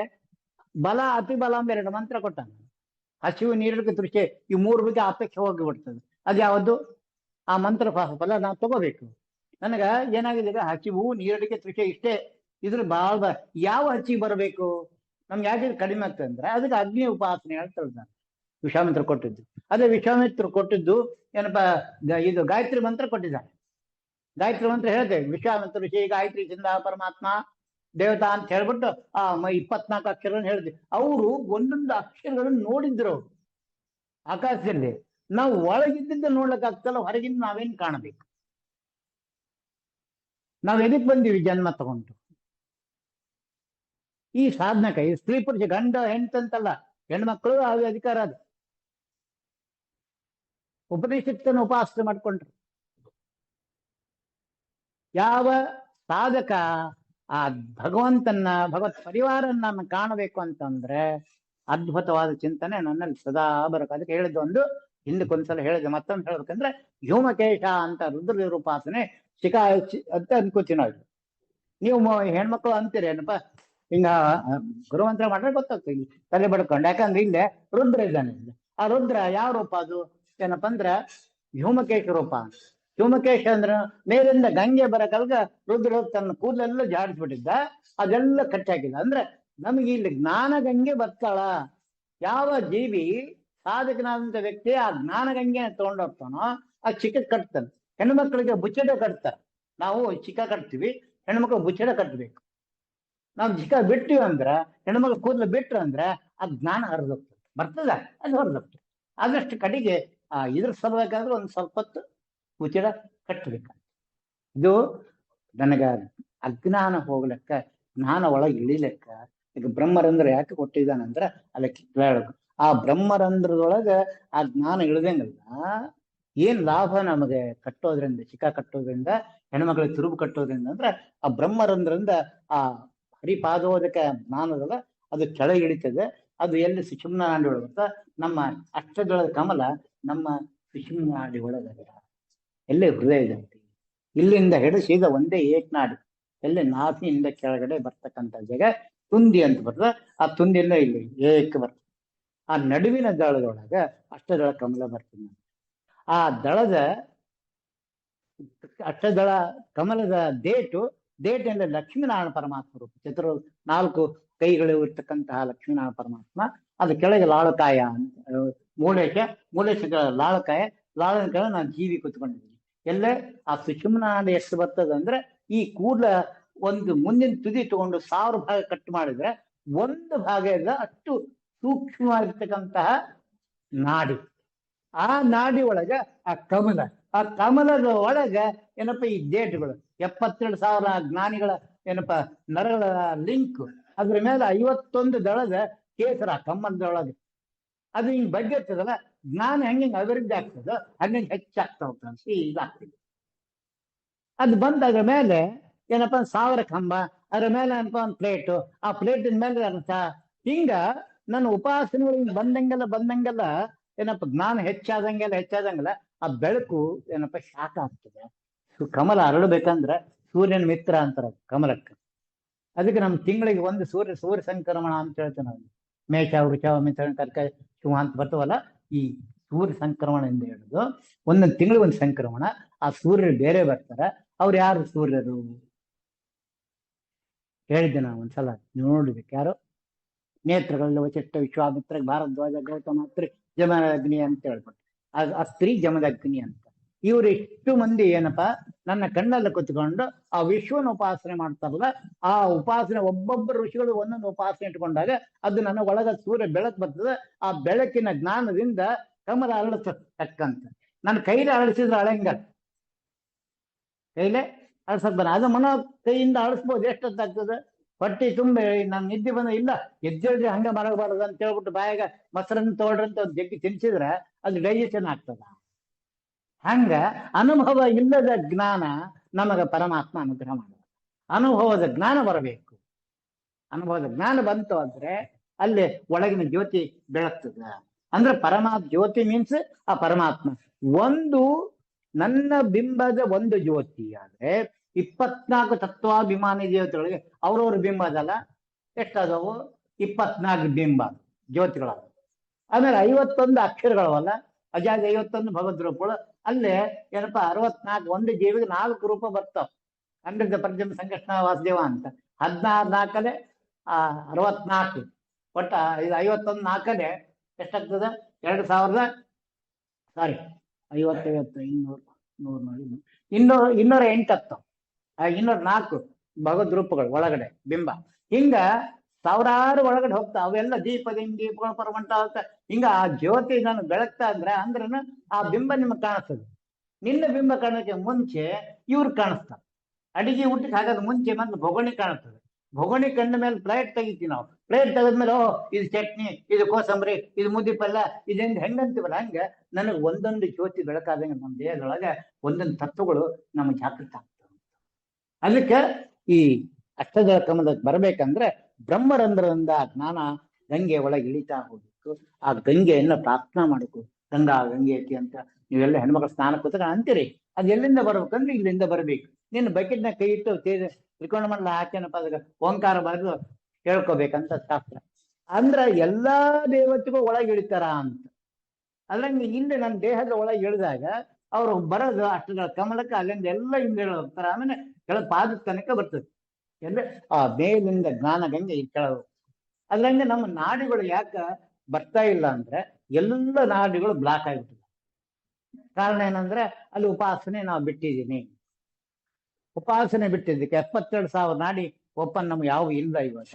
ಬಲ ಅತಿ ಬಲ ಅಂತ 2 ಮಂತ್ರ ಕೊಟ್ಟಾನ. ಹಸಿವು, ನೀರಿನ ತೃಷೆ, ಈ 3 ಬಗ್ಗೆ ಅಪೇಕ್ಷೆ ಹೋಗಿಬಿಡ್ತದೆ. ಅದ್ಯಾವುದು? ಆ ಮಂತ್ರ ಫಲ ನಾವು ತಗೋಬೇಕು. ನನಗ ಏನಾಗಿದೆ ಈಗ, ಹಸಿವು, ನೀರಡಿಕೆ, ತೃಷೆ ಇಷ್ಟೇ. ಇದ್ರ ಬಾಳ ಯಾವ ಹಚ್ಚಿ ಬರಬೇಕು ನಮ್ಗೆ? ಯಾಕೆ ಕಡಿಮೆ ಆಗ್ತದೆ ಅಂದ್ರೆ ಅದಕ್ಕೆ ಅಗ್ನಿ ಉಪಾಸನೆ ಹೇಳ್ತಾರೆ ನಾನು. ವಿಶ್ವಾಮಿತ್ರ ಕೊಟ್ಟಿದ್ದು ಅದೇ. ವಿಶ್ವಾಮಿತ್ರ ಕೊಟ್ಟಿದ್ದು ಏನಪ್ಪಾ? ಇದು ಗಾಯತ್ರಿ ಮಂತ್ರ ಕೊಟ್ಟಿದ್ದಾರೆ. ಗಾಯತ್ರಿ ಮಂತ್ರ ಹೇಳ್ದೆ, ವಿಶ್ವಾಮಿತ್ರ ಋಷಿ ಗಾಯತ್ರಿ ಚಿಂದ ಪರಮಾತ್ಮ ದೇವತಾ ಅಂತ ಹೇಳ್ಬಿಟ್ಟು 24 ಅಕ್ಷರಗಳನ್ನು ಹೇಳಿದೆ. ಅವರು ಒಂದೊಂದು ಅಕ್ಷರಗಳನ್ನು ನೋಡಿದ್ರು ಅವರು ಆಕಾಶದಲ್ಲಿ. ನಾವು ಒಳಗಿದ್ದ ನೋಡ್ಲಿಕ್ಕೆ ಆಗ್ತಲ್ಲ, ಹೊರಗಿಂದ ನಾವೇನ್ ಕಾಣಬೇಕು? ನಾವ್ ಎದಕ್ ಬಂದೀವಿ ಜನ್ಮ ತಗೊಂಡು? ಈ ಸಾಧನಕ್ಕೆ ಈ ಸ್ತ್ರೀ ಪುರುಷ ಗಂಡ ಹೆಂಡತಂತಲ್ಲ, ಹೆಣ್ಮಕ್ಳು ಅದು ಅಧಿಕಾರ. ಅದು ಉಪನಿಷತ್ತನ್ನು ಉಪಾಸನೆ ಮಾಡ್ಕೊಂಡ್ರು. ಯಾವ ಸಾಧಕ ಆ ಭಗವಂತನ, ಭಗವತ್ ಪರಿವಾರನ್ನ ಕಾಣಬೇಕು ಅಂತಂದ್ರೆ ಅದ್ಭುತವಾದ ಚಿಂತನೆ ನನ್ನಲ್ಲಿ ಸದಾ ಬರಬೇಕು. ಅದಕ್ಕೆ ಹೇಳಿದ್ದು ಒಂದು ಹಿಂದಕ್ಕೊಂದ್ಸಲ ಹೇಳಿದೆ, ಮತ್ತೊಂದು ಹೇಳ್ಬೇಕಂದ್ರೆ ವ್ಯೋಮಕೇಶ ಅಂತ ರುದ್ರದೇವ್ರ ಉಪಾಸನೆ ಅಂತ ಅನ್ಕೋತೀವಿ ನಾವು. ನೀವು ಹೆಣ್ಮಕ್ಳು ಅಂತೀರಿ ಏನಪ್ಪಾ ಹಿಂಗ ಗುರುಮಂತ್ರ ಮಾಡ್ರೆ ಗೊತ್ತಾಗ್ತದೆ ತಲೆ ಬಡ್ಕೊಂಡು. ಯಾಕಂದ್ರೆ ಇಲ್ಲೇ ರುದ್ರ ಇದ್ದಾನೆ. ಆ ರುದ್ರ ಯಾವ ರೂಪ? ಅದು ಏನಪ್ಪಾ ಅಂದ್ರೆ ವ್ಯೋಮಕೇಶ ರೂಪ. ವ್ಯೋಮಕೇಶ ಅಂದ್ರೆ ಮೇಲಿಂದ ಗಂಗೆ ಬರಕಲ್ಗ ರುದ್ರ ತನ್ನ ಕೂದಲೆಲ್ಲ ಜಾಡಿಸ್ಬಿಟ್ಟಿದ್ದ, ಅದೆಲ್ಲ ಕಟ್ಟಾಕಿಲ್ಲ. ಅಂದ್ರೆ ನಮಗೆ ಇಲ್ಲಿ ಜ್ಞಾನ ಗಂಗೆ ಬರ್ತಾಳ. ಯಾವ ಜೀವಿ ಸಾಧಕನಾದಂತ ವ್ಯಕ್ತಿ ಆ ಜ್ಞಾನ ಗಂಗೆ ತಗೊಂಡೋಗ್ತಾನೋ ಆ ಚಿಕ್ಕ ಕಟ್ತಾನೆ. ಹೆಣ್ಮಕ್ಳಿಗೆ ಬುಚ್ಚಡ ಕಟ್ತಾರೆ. ನಾವು ಚಿಕ್ಕ ಕಟ್ತೀವಿ, ಹೆಣ್ಮಕ್ಳು ಬುಚ್ಚಡ ಕಟ್ಟಬೇಕು. ನಾವು ಚಿಕ್ಕ ಬಿಟ್ಟಿವಿ ಅಂದ್ರ, ಹೆಣ್ಮಕ್ಳು ಕೂದಲು ಬಿಟ್ರು ಅಂದ್ರೆ ಆ ಜ್ಞಾನ ಹರಿದೋಗ್ತದೆ, ಬರ್ತದ ಅದು ಹೊರದೋಗ್ತದೆ. ಆದಷ್ಟು ಕಡೆಗೆ ಇದ್ರ ಸಲುವಾಗಾದ್ರೆ ಒಂದು ಸ್ವಲ್ಪ ಹೊತ್ತು ಬುಚ್ಚಡ ಕಟ್ಟಬೇಕ. ಇದು ನನಗ ಅಜ್ಞಾನ ಹೋಗ್ಲಿಕ್ಕ, ಜ್ಞಾನ ಒಳಗೆ ಇಳಿಲಿಕ್ಕ. ಈಗ ಬ್ರಹ್ಮರಂಧ್ರ ಯಾಕೆ ಕೊಟ್ಟಿದ್ದಾನಂದ್ರ ಅದಕ್ಕೆ ಕೇಳಬೇಕು. ಆ ಬ್ರಹ್ಮರಂಧ್ರದೊಳಗ ಆ ಜ್ಞಾನ ಇಳ್ದಂಗಲ್ಲ, ಏನ್ ಲಾಭ ನಮಗೆ ಕಟ್ಟೋದ್ರಿಂದ, ಚಿಕ್ಕ ಕಟ್ಟೋದ್ರಿಂದ, ಹೆಣ್ಮಕ್ಳಿಗೆ ತುರುಬು ಕಟ್ಟೋದ್ರಿಂದ ಅಂದ್ರೆ ಆ ಬ್ರಹ್ಮರಂಧ್ರದಿಂದ ಆ ಹರಿಪಾದೋದಕ ಜ್ಞಾನದಲ್ಲ ಅದು ಕೆಳಗೆ ಇಳಿತದೆ. ಅದು ಎಲ್ಲಿ ಸುಷುಮ್ನ ನಾಡಿ ಒಳಗುತ್ತ, ನಮ್ಮ ಅಷ್ಟದೊಳಗ ಕಮಲ ನಮ್ಮ ಸುಷುಮ್ನ ನಾಡಿ ಒಳಗದ, ಎಲ್ಲೇ ಹೃದಯದಂತೆ. ಇಲ್ಲಿಂದ ಹಿಡಿಸಿದ ಒಂದೇ ಏಕನಾಡಿ, ಎಲ್ಲಿ ನಾಭಿಯಿಂದ ಕೆಳಗಡೆ ಬರ್ತಕ್ಕಂಥ ಜಾಗ ತುಂದಿ ಅಂತ ಬರ್ತದೆ. ಆ ತುಂದಿಯಿಂದ ಇಲ್ಲಿ ಏಕ ಬರ್ತದೆ. ಆ ನಡುವಿನ ದಳದೊಳಗ ಅಷ್ಟದಳ ಕಮಲ ಬರ್ತದೆ. ಆ ದಳದ ಅಷ್ಟದಳ ಕಮಲದ ಡೇಟು ಡೇಟ್ ಅಂದ್ರೆ ಲಕ್ಷ್ಮೀನಾರಾಯಣ ಪರಮಾತ್ಮ ರೂಪ, 4 ಕೈಗಳು ಇರ್ತಕ್ಕಂತಹ ಲಕ್ಷ್ಮೀನಾರಾಯಣ ಪರಮಾತ್ಮ. ಅದು ಕೆಳಗೆ ಲಾಳಕಾಯ ಅಂತ, ಮೂಲೇಶ ಲಾಳಕಾಯ, ಲಾಳನ ಕೆಳಗೆ ನಾನು ಜೀವಿ ಕೂತ್ಕೊಂಡಿದ್ದೀನಿ. ಎಲ್ಲೇ ಆ ಸುಷುಮ್ನಾಡಿ ಎಷ್ಟು ಬರ್ತದೆ ಅಂದ್ರೆ, ಈ ಕೂದಲ ಒಂದು ಮುಂದಿನ ತುದಿ ತಗೊಂಡು 1000 ಭಾಗ ಕಟ್ ಮಾಡಿದ್ರೆ ಒಂದು ಭಾಗ ಇಲ್ಲ, ಅಷ್ಟು ಸೂಕ್ಷ್ಮವಾಗಿರ್ತಕ್ಕಂತಹ ನಾಡಿ. ಆ ನಾಡಿ ಒಳಗ ಆ ಕಮಲದ ಒಳಗ ಏನಪ್ಪ ಈ ಡೇಟ್ಗಳು, 72,000 ಜ್ಞಾನಿಗಳ ಏನಪ್ಪ ನರಗಳ ಲಿಂಕ್, ಅದ್ರ ಮೇಲೆ 51 ದಳದ ಕೇಸರ ಕಮಲದೊಳಗೆ. ಅದು ಹಿಂಗ್ ಬಗ್ಗೆ ಇರ್ತದಲ್ಲ, ಜ್ಞಾನ ಹೆಂಗೆ ಅಭಿವೃದ್ಧಿ ಆಗ್ತದೋ ಹಂಗೆ ಹೆಚ್ಚಾಗ್ತಾ ಹೋಗ್ತದೆ, ಇದಾಗ್ತದೆ. ಅದು ಬಂದಾಗ ಮೇಲೆ ಏನಪ್ಪ 1000 ಕಂಬ, ಅದ್ರ ಮೇಲೆ ಏನಪ್ಪ ಒಂದು ಪ್ಲೇಟು, ಆ ಪ್ಲೇಟಿನ ಮೇಲೆ ಅರ್ಥ. ಹಿಂಗ ನನ್ನ ಉಪಾಸನೆಗಳಿಗೆ ಬಂದಂಗೆಲ್ಲ ಏನಪ್ಪ ಜ್ಞಾನ ಹೆಚ್ಚಾದಂಗೆಲ್ಲ ಆ ಬೆಳಕು ಏನಪ್ಪ ಶಾಖ ಆಗ್ತದೆ. ಕಮಲ ಅರಳಬೇಕಂದ್ರೆ ಸೂರ್ಯನ ಮಿತ್ರ ಅಂತಾರ ಕಮಲಕ್ಕೆ. ಅದಕ್ಕೆ ನಮ್ಮ ತಿಂಗಳಿಗೆ ಒಂದು ಸೂರ್ಯ ಸಂಕ್ರಮಣ ಅಂತ ಹೇಳ್ತೇವೆ ನಾವು. ಮೇಷ, ವೃಷ, ಮಿತ್ರ, ಕರ್ಕ, ಶಿವ ಅಂತ ಬರ್ತವಲ್ಲ, ಈ ಸೂರ್ಯ ಸಂಕ್ರಮಣ ಎಂದು ಹೇಳುದು. ಒಂದೊಂದು ತಿಂಗಳಿಗೆ ಒಂದು ಸಂಕ್ರಮಣ. ಆ ಸೂರ್ಯರು ಬೇರೆ ಬರ್ತಾರೆ. ಅವ್ರು ಯಾರು ಸೂರ್ಯರು ಹೇಳಿದ್ದೆ ನಾವು ಒಂದ್ಸಲ, ನೋಡ್ಬೇಕು. ಯಾರು? ನೇತ್ರಗಳಲ್ಲಿ ವಚಿಷ್ಠ, ವಿಶ್ವಾಮಿತ್ರ, ಭಾರದ್ವಾಜ, ಗೌತಮಾತ್ರಿ, ಜಮದಗ್ನಿ ಅಂತ ಹೇಳ್ಬಿಟ್ಟು, ಆ ಸ್ತ್ರೀ ಜಮದಗ್ನಿ ಅಂತ. ಇವ್ರು ಎಷ್ಟು ಮಂದಿ ಏನಪ್ಪಾ ನನ್ನ ಕಣ್ಣಲ್ಲಿ ಕುತ್ಕೊಂಡು ಆ ವಿಶ್ವನ ಉಪಾಸನೆ ಮಾಡ್ತಾರಲ್ಲ, ಆ ಉಪಾಸನೆ ಒಬ್ಬೊಬ್ಬರು ಋಷಿಗಳು ಒಂದೊಂದು ಉಪಾಸನೆ ಇಟ್ಕೊಂಡಾಗ ಅದು ನನ್ನ ಒಳಗ ಸೂರ್ಯ ಬೆಳಕು ಬರ್ತದೆ. ಆ ಬೆಳಕಿನ ಜ್ಞಾನದಿಂದ ಕಮಲ ಅರಳಿಸತಕ್ಕಂತ. ನನ್ನ ಕೈಲಿ ಅರಳಿಸಿದ್ರೆ ಅಳಂಗ, ಕೈಲೇ ಅಳ್ಸಕ್ ಬರ. ಅದು ಮನೋ ಕೈಯಿಂದ ಅಳಿಸ್ಬೋದು. ಎಷ್ಟೊತ್ತಾಗ್ತದೆ? ಹೊಟ್ಟಿ ತುಂಬೆ ನಾನು ನಿದ್ದೆ ಬಂದ ಇಲ್ಲ ಎದ್ದೇಳ್ರಿ ಹಂಗ ಮರಗಬಾರದು ಅಂತ ಹೇಳ್ಬಿಟ್ಟು ಬಾಯಾಗ ಮೊಸರನ್ನು ತಗೊಳ್ರಿ ಅಂತ ಜಗ್ಗಿ ತಿನ್ಸಿದ್ರೆ ಅದು ಡೈಜೆಷನ್ ಆಗ್ತದ. ಹಂಗ ಅನುಭವ ಇಲ್ಲದ ಜ್ಞಾನ ನಮಗ ಪರಮಾತ್ಮ ಅನುಗ್ರಹ ಮಾಡುವ. ಅನುಭವದ ಜ್ಞಾನ ಬರಬೇಕು. ಅನುಭವದ ಜ್ಞಾನ ಬಂತು ಅಂದ್ರೆ ಅಲ್ಲಿ ಒಳಗಿನ ಜ್ಯೋತಿ ಬೆಳಗ್ತದ. ಅಂದ್ರೆ ಜ್ಯೋತಿ ಮೀನ್ಸ್ ಆ ಪರಮಾತ್ಮ ಒಂದು. ನನ್ನ ಬಿಂಬದ ಒಂದು ಜ್ಯೋತಿ ಆದ್ರೆ 24 ತತ್ವಾಭಿಮಾನಿ ದೇವತೆಗಳಿಗೆ ಅವ್ರವ್ರ ಬಿಂಬ ಅದಲ್ಲ, ಎಷ್ಟಾದವು? 24 ಬಿಂಬ ಜ್ಯೋತಿಗಳಾದ. ಆಮೇಲೆ 51 ಅಕ್ಷರಗಳವಲ್ಲ, ಅಜಾದ 51 ಭಗವದ್ ರೂಪಗಳು. ಅಲ್ಲೇ ಏನಪ್ಪಾ 64 ಒಂದು ಜೀವಿಗೆ 4 ರೂಪ ಬರ್ತಾವ. ಅಂದ್ರದ ಪರ್ಜಮ ಸಂಕೃಷ್ಣ ವಾಸುದೇವ ಅಂತ 16 64 ಒಟ್ಟ 51 4 ಎಷ್ಟಾಗ್ತದ? 2000 50 208 ಆಗ್ತಾವ. 204 ಭಗವದ್ ರೂಪಗಳು ಒಳಗಡೆ ಬಿಂಬ. ಹಿಂಗ ಸಾವಿರಾರು ಒಳಗಡೆ ಹೋಗ್ತಾವ. ಅವೆಲ್ಲ ದೀಪಗಳು ಪರಮಂಟ ಹೋಗ್ತಾ. ಹಿಂಗ ಆ ಜ್ಯೋತಿ ನಾನು ಬೆಳಗ್ತಾ ಅಂದ್ರನ ಆ ಬಿಂಬ ನಿಮ್ಗೆ ಕಾಣಿಸ್ತದೆ. ನಿನ್ನ ಬಿಂಬ ಕಾಣೋಕೆ ಮುಂಚೆ ಇವ್ರು ಕಾಣಿಸ್ತಾರೆ. ಅಡಿಗೆ ಊಟಕ್ಕೆ ಹಾಗಾದ್ರೆ ಮುಂಚೆ ಮತ್ತೆ ಭೊಗಣಿ ಕಾಣಿಸ್ತದೆ. ಭೊಗಣಿ ಕಂಡ ಮೇಲೆ ಪ್ಲೇಟ್ ತೆಗಿತೀವಿ ನಾವು. ಪ್ಲೇಟ್ ತೆಗೆದ್ಮೇಲೆ ಇದು ಚಟ್ನಿ, ಇದು ಕೋಸಂಬರಿ, ಇದು ಮುದ್ದಿ ಪಲ್ಯ, ಇದೆಂದು ಹೆಂಗಂತೀವಲ್ಲ ಹಂಗ ನನಗೆ ಒಂದೊಂದು ಜ್ಯೋತಿ ಬೆಳಕಾದಂಗೆ ನಮ್ಮ ದೇಹದೊಳಗೆ ಒಂದೊಂದು ತತ್ವಗಳು ನಮಗೆ ಜಾಗೃತ ಆಗ್ತವೆ. ಅದಕ್ಕೆ ಈ ಅಷ್ಟದಳ ಕಮಲಕ್ಕೆ ಬರ್ಬೇಕಂದ್ರೆ ಬ್ರಹ್ಮರಂಧ್ರದಿಂದ ಜ್ಞಾನ ಗಂಗೆ ಒಳಗೆ ಇಳಿತಾ ಹೋಗ್ಬೇಕು. ಆ ಗಂಗೆಯನ್ನು ಪ್ರಾರ್ಥನಾ ಮಾಡಬೇಕು. ಗಂಗೆ ಐತಿ ಅಂತ ನೀವೆಲ್ಲ ಹೆಣ್ಮಕ್ಳು ಸ್ನಾನ ಕೂತಾಗ ಅಂತೀರಿ. ಅದು ಎಲ್ಲಿಂದ ಬರ್ಬೇಕಂದ್ರೆ ಇಲ್ಲಿಂದ ಬರ್ಬೇಕು. ನೀನು ಬಕೆಟ್ನ ಕೈ ಇಟ್ಟು ತ್ರಿಕೋಣ ಮಂಡಲ ಹಾಕೇನಪ್ಪ ಅದಕ್ಕೆ ಓಂಕಾರ ಬರೆದು ಹೇಳ್ಕೋಬೇಕಂತ ಶಾಸ್ತ್ರ. ಅಂದ್ರ ಎಲ್ಲಾ ದೇವತೆಗೂ ಒಳಗೆ ಇಳಿತಾರ ಅಂತ. ಅದ್ರಂಗೆ ಇಲ್ಲಿ ನನ್ನ ದೇಹದ ಒಳಗೆ ಇಳಿದಾಗ ಅವ್ರು ಬರೋದು ಅಷ್ಟಗಳ ಕಮಲಕ್ಕೆ ಅಲ್ಲಿಂದ ಎಲ್ಲ ಹಿಂದೆ ಹೋಗ್ತಾರೆ. ಆಮೇಲೆ ಕೆಳಗೆ ಪಾದ ತನಕ ಬರ್ತದೆ. ಅಂದ್ರೆ ಆ ಮೇಲಿಂದ ಜ್ಞಾನ ಗಂಗೆ ಈ ಕೆಳಗೆ. ಅದ್ರಂಗೆ ನಮ್ಮ ನಾಡಿಗಳು ಯಾಕ ಬರ್ತಾ ಇಲ್ಲ ಅಂದ್ರೆ ಎಲ್ಲ ನಾಡಿಗಳು ಬ್ಲಾಕ್ ಆಗಿಬಿಟ್ಟಿದೆ. ಕಾರಣ ಏನಂದ್ರೆ ಅಲ್ಲಿ ಉಪಾಸನೆ ನಾವು ಬಿಟ್ಟಿದ್ದೀನಿ. ಉಪಾಸನೆ ಬಿಟ್ಟಿದ್ದಕ್ಕೆ 72,000 ನಾಡಿ ಓಪನ್ ನಮ್ಗೆ ಯಾವ ಇಲ್ಲ. ಇವಾಗ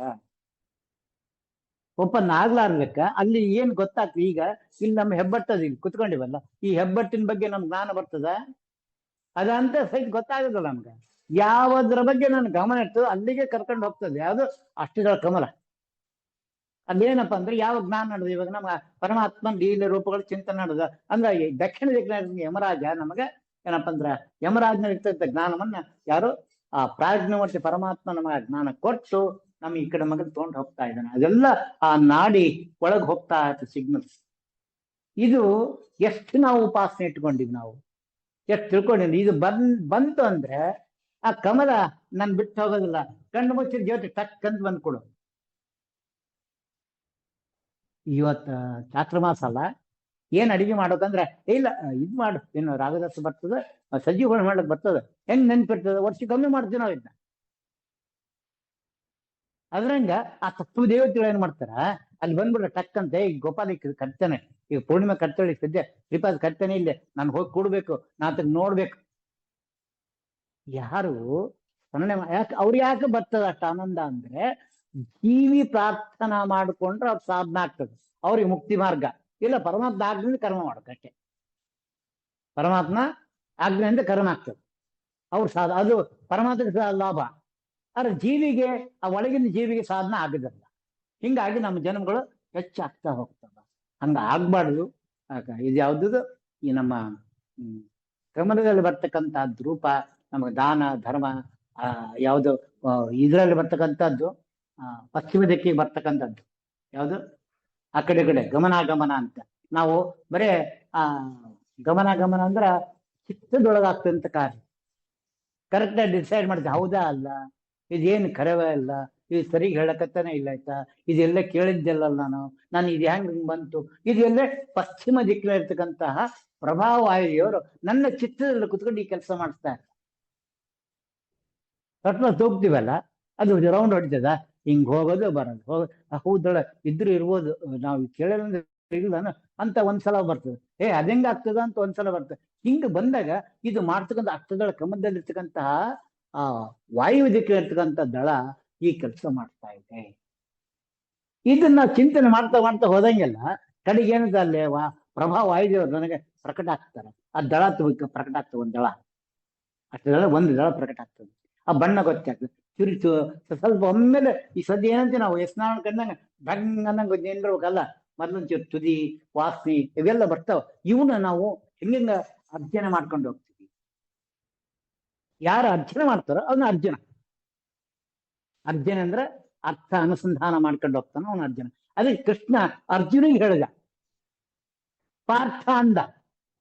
ಓಪನ್ ಆಗ್ಲಾರ್ದಕ್ಕ ಅಲ್ಲಿ ಏನ್ ಗೊತ್ತಾಗ್ತದೆ? ಈಗ ಇಲ್ಲಿ ನಮ್ಮ ಹೆಬ್ಬಟ್ಟದ ಇಲ್ಲಿ ಕುತ್ಕೊಂಡಿವಲ್ಲ, ಈ ಹೆಬ್ಬಟ್ಟಿನ ಬಗ್ಗೆ ನಮ್ಗೆ ಜ್ಞಾನ ಬರ್ತದ? ಅದಂತ ಸಹಿತ ಗೊತ್ತಾಗುದಿಲ್ಲ ನಮ್ಗೆ. ಯಾವದ್ರ ಬಗ್ಗೆ ನನ್ ಗಮನ ಇರ್ತದೆ ಅಲ್ಲಿಗೆ ಕರ್ಕೊಂಡು ಹೋಗ್ತದೆ. ಯಾವುದು? ಅಷ್ಟಗಳ ಕಮಲ. ಅದೇನಪ್ಪ ಅಂದ್ರೆ ಯಾವ ಜ್ಞಾನ ನಡೆದು ಇವಾಗ ನಮ್ಮ ಪರಮಾತ್ಮ ಲೀಲೆ ರೂಪಗಳು ಚಿಂತನೆ ನಡೆದ ಅಂದ್ರೆ ಈ ದಕ್ಷಿಣ ದಿಕ್ಕಿನ ಯಮರಾಜ ನಮಗೆ ಏನಪ್ಪ ಅಂದ್ರ ಯಮರಾಜನ ಇರ್ತಕ್ಕಂಥ ಜ್ಞಾನವನ್ನ ಯಾರು? ಆ ಪ್ರಾಜ್ಞವರ್ತಿ ಪರಮಾತ್ಮ ನಮಗೆ ಜ್ಞಾನ ಕೊಟ್ಟು ನಮ್ಗೆ ಈ ಕಡೆ ಮಗನ್ ತಗೊಂಡು ಹೋಗ್ತಾ ಇದ್ದಾನೆ. ಅದೆಲ್ಲ ಆ ನಾಡಿ ಒಳಗೆ ಹೋಗ್ತಾ ಇತ್ತು ಸಿಗ್ನಲ್ಸ್. ಇದು ಎಷ್ಟು ನಾವು ಉಪಾಸನೆ ಇಟ್ಕೊಂಡಿವಿ, ನಾವು ಎಷ್ಟು ತಿಳ್ಕೊಂಡಿದ್ವಿ. ಇದು ಬಂತು ಅಂದ್ರೆ ಆ ಕಮಲ ನನ್ ಬಿಟ್ಟು ಹೋಗೋದಿಲ್ಲ. ಕಣ್ಣು ಮುಚ್ಚಿದ ಜ್ಯೋತಿ ಟಕ್ಕಂತ ಬಂದ್ಕೊಡು. ಇವತ್ತ ಚಾತುರ್ಮಾಸ ಅಲ್ಲ, ಏನ್ ಅಡಿಗೆ ಮಾಡೋಕಂದ್ರೆ ಇಲ್ಲ ಇದ್ ಮಾಡು, ಏನು ರಾಗದಾಸ ಬರ್ತದ, ಸಜ್ಜಿಗಳು ಮಾಡ್ಲಿಕ್ಕೆ ಬರ್ತದ, ಹೆಂಗ್ ನೆನ್ಪಿರ್ತದ, ವರ್ಷ ಕಮ್ಮಿ ಮಾಡ್ತೀವಿ ನಾವು ಇದನ್ನ. ಅದ್ರಂಗ ಆ ತತ್ವ ದೇವತೆಗಳು ಏನ್ ಮಾಡ್ತಾರ, ಅಲ್ಲಿ ಬಂದ್ಬಿಟ್ರೆ ಟಕ್ ಅಂತ ಈಗ ಗೋಪಾಲ ಕಟ್ತಾನೆ, ಈಗ ಪೂರ್ಣಿಮೆ ಕಟ್ತಾಳೆ ಸದ್ಯ ಶ್ರೀಪಾದ ಕಟ್ತಾನೆ, ಇಲ್ಲೇ ನಾನು ಹೋಗಿ ಕೂಡ್ಬೇಕು, ನಾ ಅದನ್ನ ನೋಡ್ಬೇಕು. ಯಾರು ಯಾಕೆ ಅವ್ರು ಯಾಕೆ ಬರ್ತದ ಅಷ್ಟ ಆನಂದ ಅಂದ್ರೆ, ಜೀವಿ ಪ್ರಾರ್ಥನಾ ಮಾಡಿಕೊಂಡ್ರೆ ಅವ್ರ ಸಾಧನ ಆಗ್ತದೆ, ಅವ್ರಿಗೆ ಮುಕ್ತಿ ಮಾರ್ಗ. ಇಲ್ಲ ಪರಮಾತ್ಮ ಆಜ್ಞೆಯಿಂದ ಕರ್ಮ ಮಾಡ್ಬೇಕಷ್ಟೆ, ಪರಮಾತ್ಮ ಆಜ್ಞೆಯಿಂದ ಕರ್ಮ ಆಗ್ತದೆ, ಅವ್ರ ಅದು ಪರಮಾತ್ಮ ಲಾಭ. ಆದ್ರೆ ಜೀವಿಗೆ, ಆ ಒಳಗಿನ ಜೀವಿಗೆ ಸಾಧನ ಆಗುದಿಲ್ಲ. ಹಿಂಗಾಗಿ ನಮ್ಮ ಜನ್ಮಗಳು ಹೆಚ್ಚಾಗ್ತಾ ಹೋಗ್ತದ. ಹಂಗ ಆಗ್ಬಾರ್ದು. ಇದು ಯಾವ್ದು, ಈ ನಮ್ಮ ಕಮಲದಲ್ಲಿ ಬರ್ತಕ್ಕಂಥದ್ದು ರೂಪ ನಮಗೆ ದಾನ ಧರ್ಮ, ಯಾವುದು ಇದ್ರಲ್ಲಿ ಬರ್ತಕ್ಕಂಥದ್ದು, ಪಶ್ಚಿಮ ದಿಕ್ಕಿಗೆ ಬರ್ತಕ್ಕಂಥದ್ದು ಯಾವುದು, ಆ ಕಡೆ ಗಮನಾಗಮನ ಅಂತ. ನಾವು ಬರೇ ಆ ಗಮನಾಗಮನ ಅಂದ್ರ ಚಿತ್ತದೊಳಗಾಗ್ತಂತ ಕಾರ್ಯ. ಕರೆಕ್ಟಾಗಿ ಡಿಸೈಡ್ ಮಾಡ್ತೀವಿ, ಹೌದಾ ಅಲ್ಲ, ಇದೇನು ಕರವೇ ಅಲ್ಲ, ಇದು ಸರಿ ಹೇಳಕತ್ತಾನೆ ಇಲ್ಲ ಆಯ್ತಾ, ಇದೆಲ್ಲ ಕೇಳಿದ್ದೆಲ್ಲ ನಾನು ಇದು ಹೆಂಗ್ ಬಂತು, ಇದೆಲ್ಲ ಪಶ್ಚಿಮ ದಿಕ್ಕಿನ ಇರ್ತಕ್ಕಂತಹ ಪ್ರಭಾವಾಯುದೇವರು ನನ್ನ ಚಿತ್ರದಲ್ಲಿ ಕುತ್ಕೊಂಡು ಈ ಕೆಲಸ ಮಾಡಿಸ್ತಾರೆ. ತಟ್ಲಲ್ಲಿ ಹೋಗ್ತೀವಲ್ಲ, ಅದು ರೌಂಡ್ ಹೊಡಿತದ, ಹಿಂಗ್ ಹೋಗೋದು ಬರೋದು, ಹೌದಳ ಇದ್ರು ಇರ್ಬೋದು, ನಾವು ಕೇಳಿದ್ರೆ ಇಲ್ಲ ಅಂತ ಒಂದ್ಸಲ ಬರ್ತದೆ, ಅದಂಗ ಆಗ್ತದ ಅಂತ ಒಂದ್ಸಲ ಬರ್ತದೆ. ಹಿಂಗ ಬಂದಾಗ ಇದು ಮಾಡ್ತಕ್ಕಂಥ ಅಷ್ಟದಳ ಕ್ರಮದಲ್ಲಿ ಇರ್ತಕ್ಕಂತಹ ಆ ವಾಯು ದಿಕ್ಕ ಇರ್ತಕ್ಕಂಥ ದಳ ಈ ಕೆಲಸ ಮಾಡ್ತಾ ಇದೆ. ಇದನ್ನ ಚಿಂತನೆ ಮಾಡ್ತಾ ಮಾಡ್ತಾ ಹೋದಂಗೆಲ್ಲ ಕಡೆಗೆ ಏನದ ಅಲ್ಲೇ ಪ್ರಭಾವ ವಾಯುದೇವರು ನನಗೆ ಪ್ರಕಟ ಆಗ್ತಾರೆ. ಆ ದಳ ಪ್ರಕಟ ಆಗ್ತದೆ, ಒಂದ್ ದಳ, ಅಷ್ಟದಳ ಒಂದು ದಳ ಪ್ರಕಟ ಆಗ್ತದೆ. ಆ ಬಣ್ಣ ಗೊತ್ತಾಗ್ತದೆ, ಚುರಿತು ಸ್ವಲ್ಪ ಒಮ್ಮೆಲೆ ಈ ಸದ್ಯ ಏನಂತ ನಾವು ಸ್ನಾನ ಕಂಡಂಗ ಡಂಗ್ ಅನ್ನಂಗ ನಿಂದಿರ್ಬೇಕಲ್ಲ, ಮೊದ್ಲೊಂಚೂರು ತುದಿ ವಾಸನೆ ಇವೆಲ್ಲ ಬರ್ತಾವ. ಇವನ್ನ ನಾವು ಹೆಂಗ ಅರ್ಜನೆ ಮಾಡ್ಕೊಂಡು ಹೋಗ್ತೀವಿ. ಯಾರು ಅರ್ಜನೆ ಮಾಡ್ತಾರೋ ಅವನ ಅರ್ಜುನ. ಅರ್ಜುನ ಅಂದ್ರೆ ಅರ್ಥ ಅನುಸಂಧಾನ ಮಾಡ್ಕೊಂಡು ಹೋಗ್ತಾನ ಅವನ ಅರ್ಜುನ. ಅದಕ್ಕೆ ಕೃಷ್ಣ ಅರ್ಜುನಿಗೆ ಹೇಳಿದ, ಪಾರ್ಥ ಅಂದ,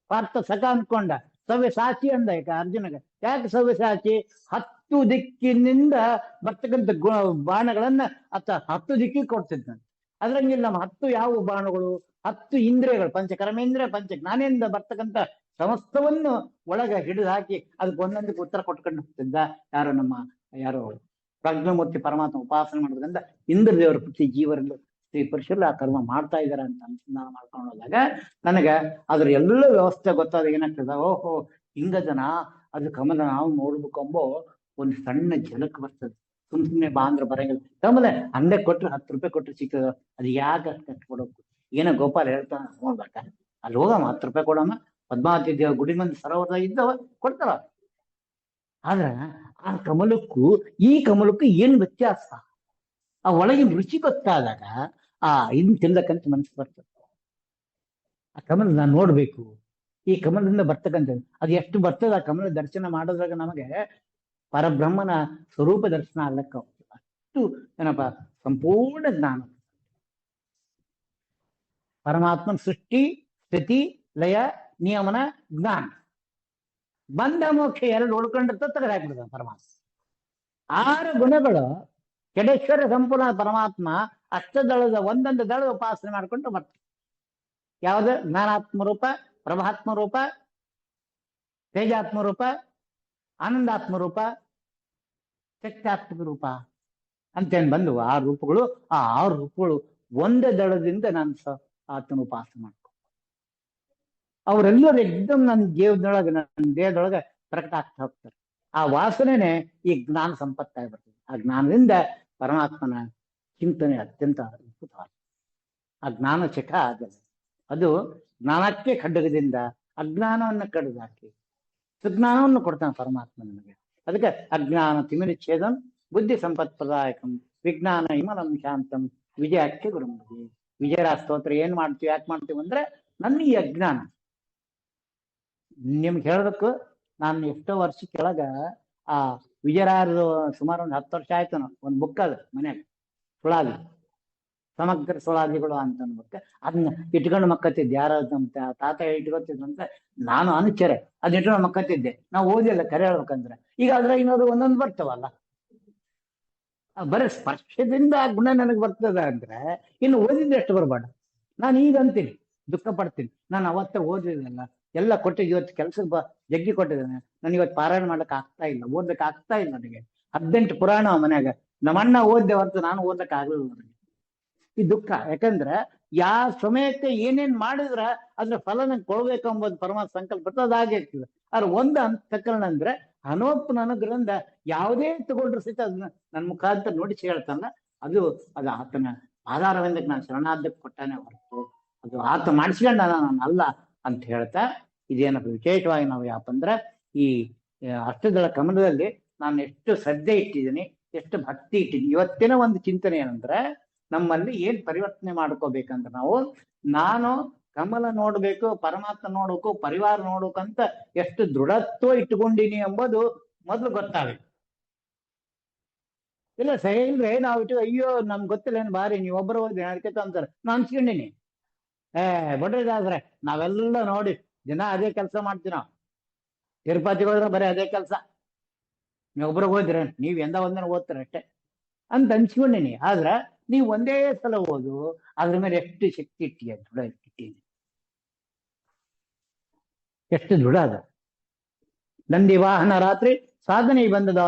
ಪಾರ್ಥ ಸಖ ಅನ್ಕೊಂಡ, ಸವ್ಯಸಾಚಿ ಅಂದ. ಅರ್ಜುನಗೆ ಯಾಕೆ ಸವ್ಯಸಾಚಿ? 10 ದಿಕ್ಕಿನಿಂದ ಬರ್ತಕ್ಕಂಥ ಬಾಣಗಳನ್ನ 10 ದಿಕ್ಕಿಗೆ ಕೊಡ್ತಿದ್ದಂತೆ. ಅದ್ರಂಗಿಲ್ಲ, ನಮ್ಮ 10 ಯಾವ ಬಾಣಗಳು, 10 ಇಂದ್ರಿಯಗಳು, ಪಂಚಕರ್ಮೇಂದ್ರಿಯ ಪಂಚ ಜ್ಞಾನೇಂದ್ರ ಬರ್ತಕ್ಕಂಥ ಸಮಸ್ತವನ್ನು ಒಳಗ ಹಿಡಿದು ಹಾಕಿ ಅದಕ್ಕೆ ಒಂದೊಂದಕ್ಕೆ ಉತ್ತರ ಕೊಟ್ಕೊಂಡು ಹೋಗ್ತಿದ್ದ. ಯಾರು ಪ್ರಜ್ಞಮೂರ್ತಿ ಪರಮಾತ್ಮ ಉಪಾಸನೆ ಮಾಡೋದ್ರಿಂದ ಇಂದ್ರದೇವರ ಪ್ರತಿ ಜೀವರಲ್ಲೂ ಶ್ರೀ ಪುರುಷರು ಆ ಕರ್ಮ ಮಾಡ್ತಾ ಇದಾರೆ ಅಂತ ಅನುಸಂಧಾನ ಮಾಡ್ಕೊಂಡು ಹೋದಾಗ ನನಗೆ ಅದ್ರ ಎಲ್ಲ ವ್ಯವಸ್ಥೆ ಗೊತ್ತಾದ ಏನಾಗ್ತದ, ಓಹೋ ಹಿಂಗ ಜನ ಅದು ಕಮಲ ನಾವು ನೋಡ್ಬೇಕಂಬೋ ಒಂದು ಸಣ್ಣ ಝಲಕ್ ಬರ್ತದೆ. ಸುಮ್ಮನೆ ಬಾ ಅಂದ್ರೆ ಬರಂಗಿಲ್ಲ. ಕಮಲ ಹಂಗೆ ಕೊಟ್ರೆ 10 ರೂಪಾಯಿ ಕೊಟ್ರೆ ಸಿಗ್ತದ, ಅದು ಯಾಕೆ ಕಟ್ಕೊಡೋಕು? ಏನೋ ಗೋಪಾಲ ಹೇಳ್ತಾನ ನೋಡ್ಬೇಕ, ಅಲ್ಲಿ ಹೋಗಮ್ಮ 10 ರೂಪಾಯಿ ಕೊಡಮ್ಮ, ಪದ್ಮಾವತಿ ದೇವ ಗುಡಿ ಮಂದಿ ಸರೋವರ ಇದ್ದವ ಕೊಡ್ತಾರ. ಆದ್ರ ಆ ಕಮಲಕ್ಕೂ ಈ ಕಮಲಕ್ಕೂ ಏನ್ ವ್ಯತ್ಯಾಸ? ಆ ಒಳಗಿನ ರುಚಿ ಗೊತ್ತಾದಾಗ ಇದನ್ನ ತಿನ್ಲಕ್ಕಂತ ಮನಸ್ಸು ಬರ್ತದೆ. ಆ ಕಮಲ ನಾನು ನೋಡ್ಬೇಕು, ಈ ಕಮಲದಿಂದ ಬರ್ತಕ್ಕಂಥ ಅದು ಎಷ್ಟು ಬರ್ತದ, ಆ ಕಮಲ ದರ್ಶನ ಮಾಡೋದ್ರಾಗ ನಮಗೆ ಪರಬ್ರಹ್ಮನ ಸ್ವರೂಪ ದರ್ಶನ ಆಗ್ಲಕ್ಕ ಹೋಗ್ತದೆ. ಅಷ್ಟು ಏನಪ್ಪ ಸಂಪೂರ್ಣ ಜ್ಞಾನ. ಪರಮಾತ್ಮನ ಸೃಷ್ಟಿ ಸ್ಥಿತಿ ಲಯ ನಿಯಮನ ಜ್ಞಾನ, ಬಂಧ ಮೋಕ್ಷ 2 ಉಳ್ಕೊಂಡಿರ್ತ ತೆಗೆದು ಹಾಕ್ಬಿಡ್ತಾನೆ ಪರಮಾತ್ಮ. 6 ಗುಣಗಳು ಕೆಡೇಶ್ವರ ಸಂಪೂರ್ಣ ಪರಮಾತ್ಮ ಅಷ್ಟದಳದ ಒಂದೊಂದು ದಳದ ಉಪಾಸನೆ ಮಾಡ್ಕೊಂಡು ಬರ್ತಾರೆ. ಯಾವ್ದು? ಜ್ಞಾನಾತ್ಮ ರೂಪ, ಪ್ರಭಾತ್ಮ ರೂಪ, ತೇಜಾತ್ಮ ರೂಪ, ಆನಂದಾತ್ಮ ರೂಪ, ಶಕ್ತ್ಯಾತ್ಮಕ ರೂಪ ಅಂತೇನ್ ಬಂದು 6 ರೂಪಗಳು. ಆ 6 ರೂಪಗಳು ಒಂದೇ ದಳದಿಂದ ನಾನು ಆತನ ಉಪಾಸನೆ ಮಾಡ್ಕೊ, ಅವರೆಲ್ಲರೂ ಎಕ್ದಮ್ ನನ್ನ ಜೀವನದೊಳಗೆ, ನನ್ನ ದೇಹದೊಳಗೆ ಪ್ರಕಟ ಆಗ್ತಾ ಹೋಗ್ತಾರೆ. ಆ ವಾಸನೆನೆ ಈ ಜ್ಞಾನ ಸಂಪತ್ತಾಗ್ಬಿಡ್ತದೆ. ಆ ಜ್ಞಾನದಿಂದ ಪರಮಾತ್ಮನ ಚಿಂತನೆ ಅತ್ಯಂತ ಅದ್ಭುತವಾದ. ಆ ಜ್ಞಾನ ಚಟ ಆಗಲ್ಲ. ಅದು ಜ್ಞಾನಕ್ಕೆ ಖಡ್ಗದಿಂದ ಅಜ್ಞಾನವನ್ನು ಕಡಿದು ಹಾಕಿ ಸುಜ್ಞಾನವನ್ನು ಕೊಡ್ತಾನೆ ಪರಮಾತ್ಮ ನಮಗೆ. ಅದಕ್ಕೆ ಅಜ್ಞಾನ ತಿಮಿರಚ್ಛೇದಂ ಬುದ್ಧಿ ಸಂಪತ್ಪ್ರದಾಯಕಂ ವಿಜ್ಞಾನ ಇಮಲಂ ಶಾಂತಂ ವಿಜಯಕ್ಕೆ ಗುರುಮುಖಿ. ವಿಜಯರ ಸ್ತೋತ್ರ ಏನ್ ಮಾಡ್ತೀವಿ, ಯಾಕೆ ಮಾಡ್ತೀವಿ ಅಂದ್ರೆ ನನ್ನ ಈ ಅಜ್ಞಾನ. ನಿಮ್ಗೆ ಹೇಳೋದಕ್ಕೂ ನಾನು ಎಷ್ಟೋ ವರ್ಷ ಕೆಳಗ ಆ ವಿಜಯರಾಯರು ಸುಮಾರು ಒಂದು 10 ವರ್ಷ ಆಯ್ತು, ಒಂದು ಬುಕ್ ಅದು ಮನ್ಯಾಗ, ಸುಳಾದಿ ಸಮಗ್ರ ಸುಳಾದಿಗಳು ಅಂತ ಅನ್ಬೇಕು. ಅದನ್ನ ಇಟ್ಕೊಂಡು ಮಕ್ಕತ್ತಿದ್ದೆ. ಯಾರ ನಮ್ಮ ತಾತ ಇಟ್ಕೊತಿದ್ರಂತ ನಾನು ಅನುಚರೆ ಅದನ್ನ ಇಟ್ಕೊಂಡು ಮಕ್ಕತ್ತಿದ್ದೆ. ನಾವು ಓದಿಲ್ಲ ಕರೆ ಹೇಳ್ಬೇಕಂದ್ರೆ. ಈಗ ಅದ್ರ ಇನ್ನೊಂದು ಒಂದೊಂದು ಬರ್ತವಲ್ಲ, ಬರೀ ಸ್ಪರ್ಶದಿಂದ ಗುಣ ನನಗೆ ಬರ್ತದ ಅಂದ್ರೆ ಇನ್ನು ಓದಿದ್ರೆ ಎಷ್ಟು ಬರಬೇಡ. ನಾನು ಈಗ ಅಂತೀನಿ, ದುಃಖ ಪಡ್ತೀನಿ, ನಾನು ಅವತ್ತೇ ಓದಿದ್ರಲ್ಲ, ಎಲ್ಲ ಕೊಟ್ಟಿದ್ದು, ಇವತ್ತು ಕೆಲ್ಸಕ್ಕೆ ಜಗ್ಗಿ ಕೊಟ್ಟಿದ್ದೇನೆ, ನಾನು ಇವತ್ತು ಪಾರಾಯಣ ಮಾಡ್ಲಿಕ್ಕೆ ಆಗ್ತಾ ಇಲ್ಲ, ಓದ್ಲಿಕ್ಕೆ ಆಗ್ತಾ ಇಲ್ಲ. ನನಗೆ 18 ಪುರಾಣ ಮನ್ಯಾಗ ನಮ್ಮಣ್ಣ ಓದ್ದೆ ಹೊರತು ನಾನು ಓದಕ್ ಆಗ್ಲಿಲ್ಲ ನನಗೆ. ಈ ದುಃಖ. ಯಾಕಂದ್ರೆ ಯಾವ ಸಮಯಕ್ಕೆ ಏನೇನ್ ಮಾಡಿದ್ರ ಅದ್ರ ಫಲ ನಂಗೆ ಕೊಡ್ಬೇಕು ಎಂಬುದು ಪರಮಾತ್ಮ ಸಂಕಲ್ಪ ಅದಾಗೆ ಇರ್ತದೆ. ಆದ್ರೆ ಒಂದು ಅಂತಕರಣ ಅಂದ್ರೆ ಅನೋಪನ ಅನುಗ್ರಹದಿಂದ ಯಾವುದೇ ತಗೊಂಡ್ರು ಸಹಿತ ಅದನ್ನ ನನ್ನ ಮುಖಾಂತರ ನೋಡಿಸಿ ಹೇಳ್ತಾನಲ್ಲ, ಅದು ಅದು ಆತನ ಆಧಾರವೆಂದಕ್ಕೆ ನಾನು ಶರಣಾರ್ಥಕ್ಕೆ ಕೊಟ್ಟಾನೆ ಹೊರತು ಅದು ಆತ ಮಾಡಿಸ್ಕೊಂಡ ನಾನು ಅಲ್ಲ ಅಂತ ಹೇಳ್ತಾ, ಇದೇನಪ್ಪ ವಿಶೇಷವಾಗಿ ನಾವು ಯಾಕಂದ್ರೆ ಈ ಅಷ್ಟದಳ ಕಮಲದಲ್ಲಿ ನಾನು ಎಷ್ಟು ಶ್ರದ್ಧೆ ಇಟ್ಟಿದ್ದೀನಿ, ಎಷ್ಟು ಭಕ್ತಿ ಇಟ್ಟಿದ್ದೀನಿ. ಇವತ್ತಿನ ಒಂದು ಚಿಂತನೆ ಏನಂದ್ರೆ, ನಮ್ಮಲ್ಲಿ ಏನ್ ಪರಿವರ್ತನೆ ಮಾಡ್ಕೋಬೇಕಂದ್ರೆ ನಾನು ಕಮಲ ನೋಡ್ಬೇಕು, ಪರಮಾತ್ಮ ನೋಡ್ಬೇಕು, ಪರಿವಾರ ನೋಡ್ಬೇಕು ಅಂತ ಎಷ್ಟು ದೃಢತ್ವ ಇಟ್ಕೊಂಡಿನಿ ಎಂಬುದು ಮೊದಲು ಗೊತ್ತಾಗಬೇಕು. ಇಲ್ಲ ಇಲ್ರಿ ನಾವು ಇಟ್ಟು ಅಯ್ಯೋ ನಮ್ಗೆ ಗೊತ್ತಿಲ್ಲ ಏನ್ ಬಾರಿ ನೀವು ಒಬ್ಬರು ಹೋಗಿ ಅದಕ್ಕೆ ಅಂತಾರೆ ನಾನು ಅನ್ಸ್ಕೊಂಡಿನಿ. ಬಡ್ರಿದಾದ್ರೆ ನಾವೆಲ್ಲ ನೋಡಿ ದಿನ ಅದೇ ಕೆಲಸ ಮಾಡ್ತೀವಿ. ನಾವು ತಿರುಪತಿಗೆ ಹೋದ್ರೆ ಬರೀ ಅದೇ ಕೆಲಸ, ನೀವು ಒಬ್ರಿಗೆ ಹೋದ್ರೆ ನೀವ್ ಎಂದ ಒಂದನ ಓದ್ತಾರ ಅಷ್ಟೇ ಅಂತ ಅನ್ಸ್ಕೊಂಡಿನಿ. ಆದ್ರ ನೀವು ಒಂದೇ ಸಲ ಓದು, ಅದ್ರ ಮೇಲೆ ಎಷ್ಟು ಶಕ್ತಿ ಇಟ್ಟಿಯ, ದೃಢ ಇಟ್ಟಿದ್ದೀನಿ, ಎಷ್ಟು ದೃಢ ಅದ. ನಂದಿ ವಾಹನ ರಾತ್ರಿ ಸಾಧನೆ ಬಂದದ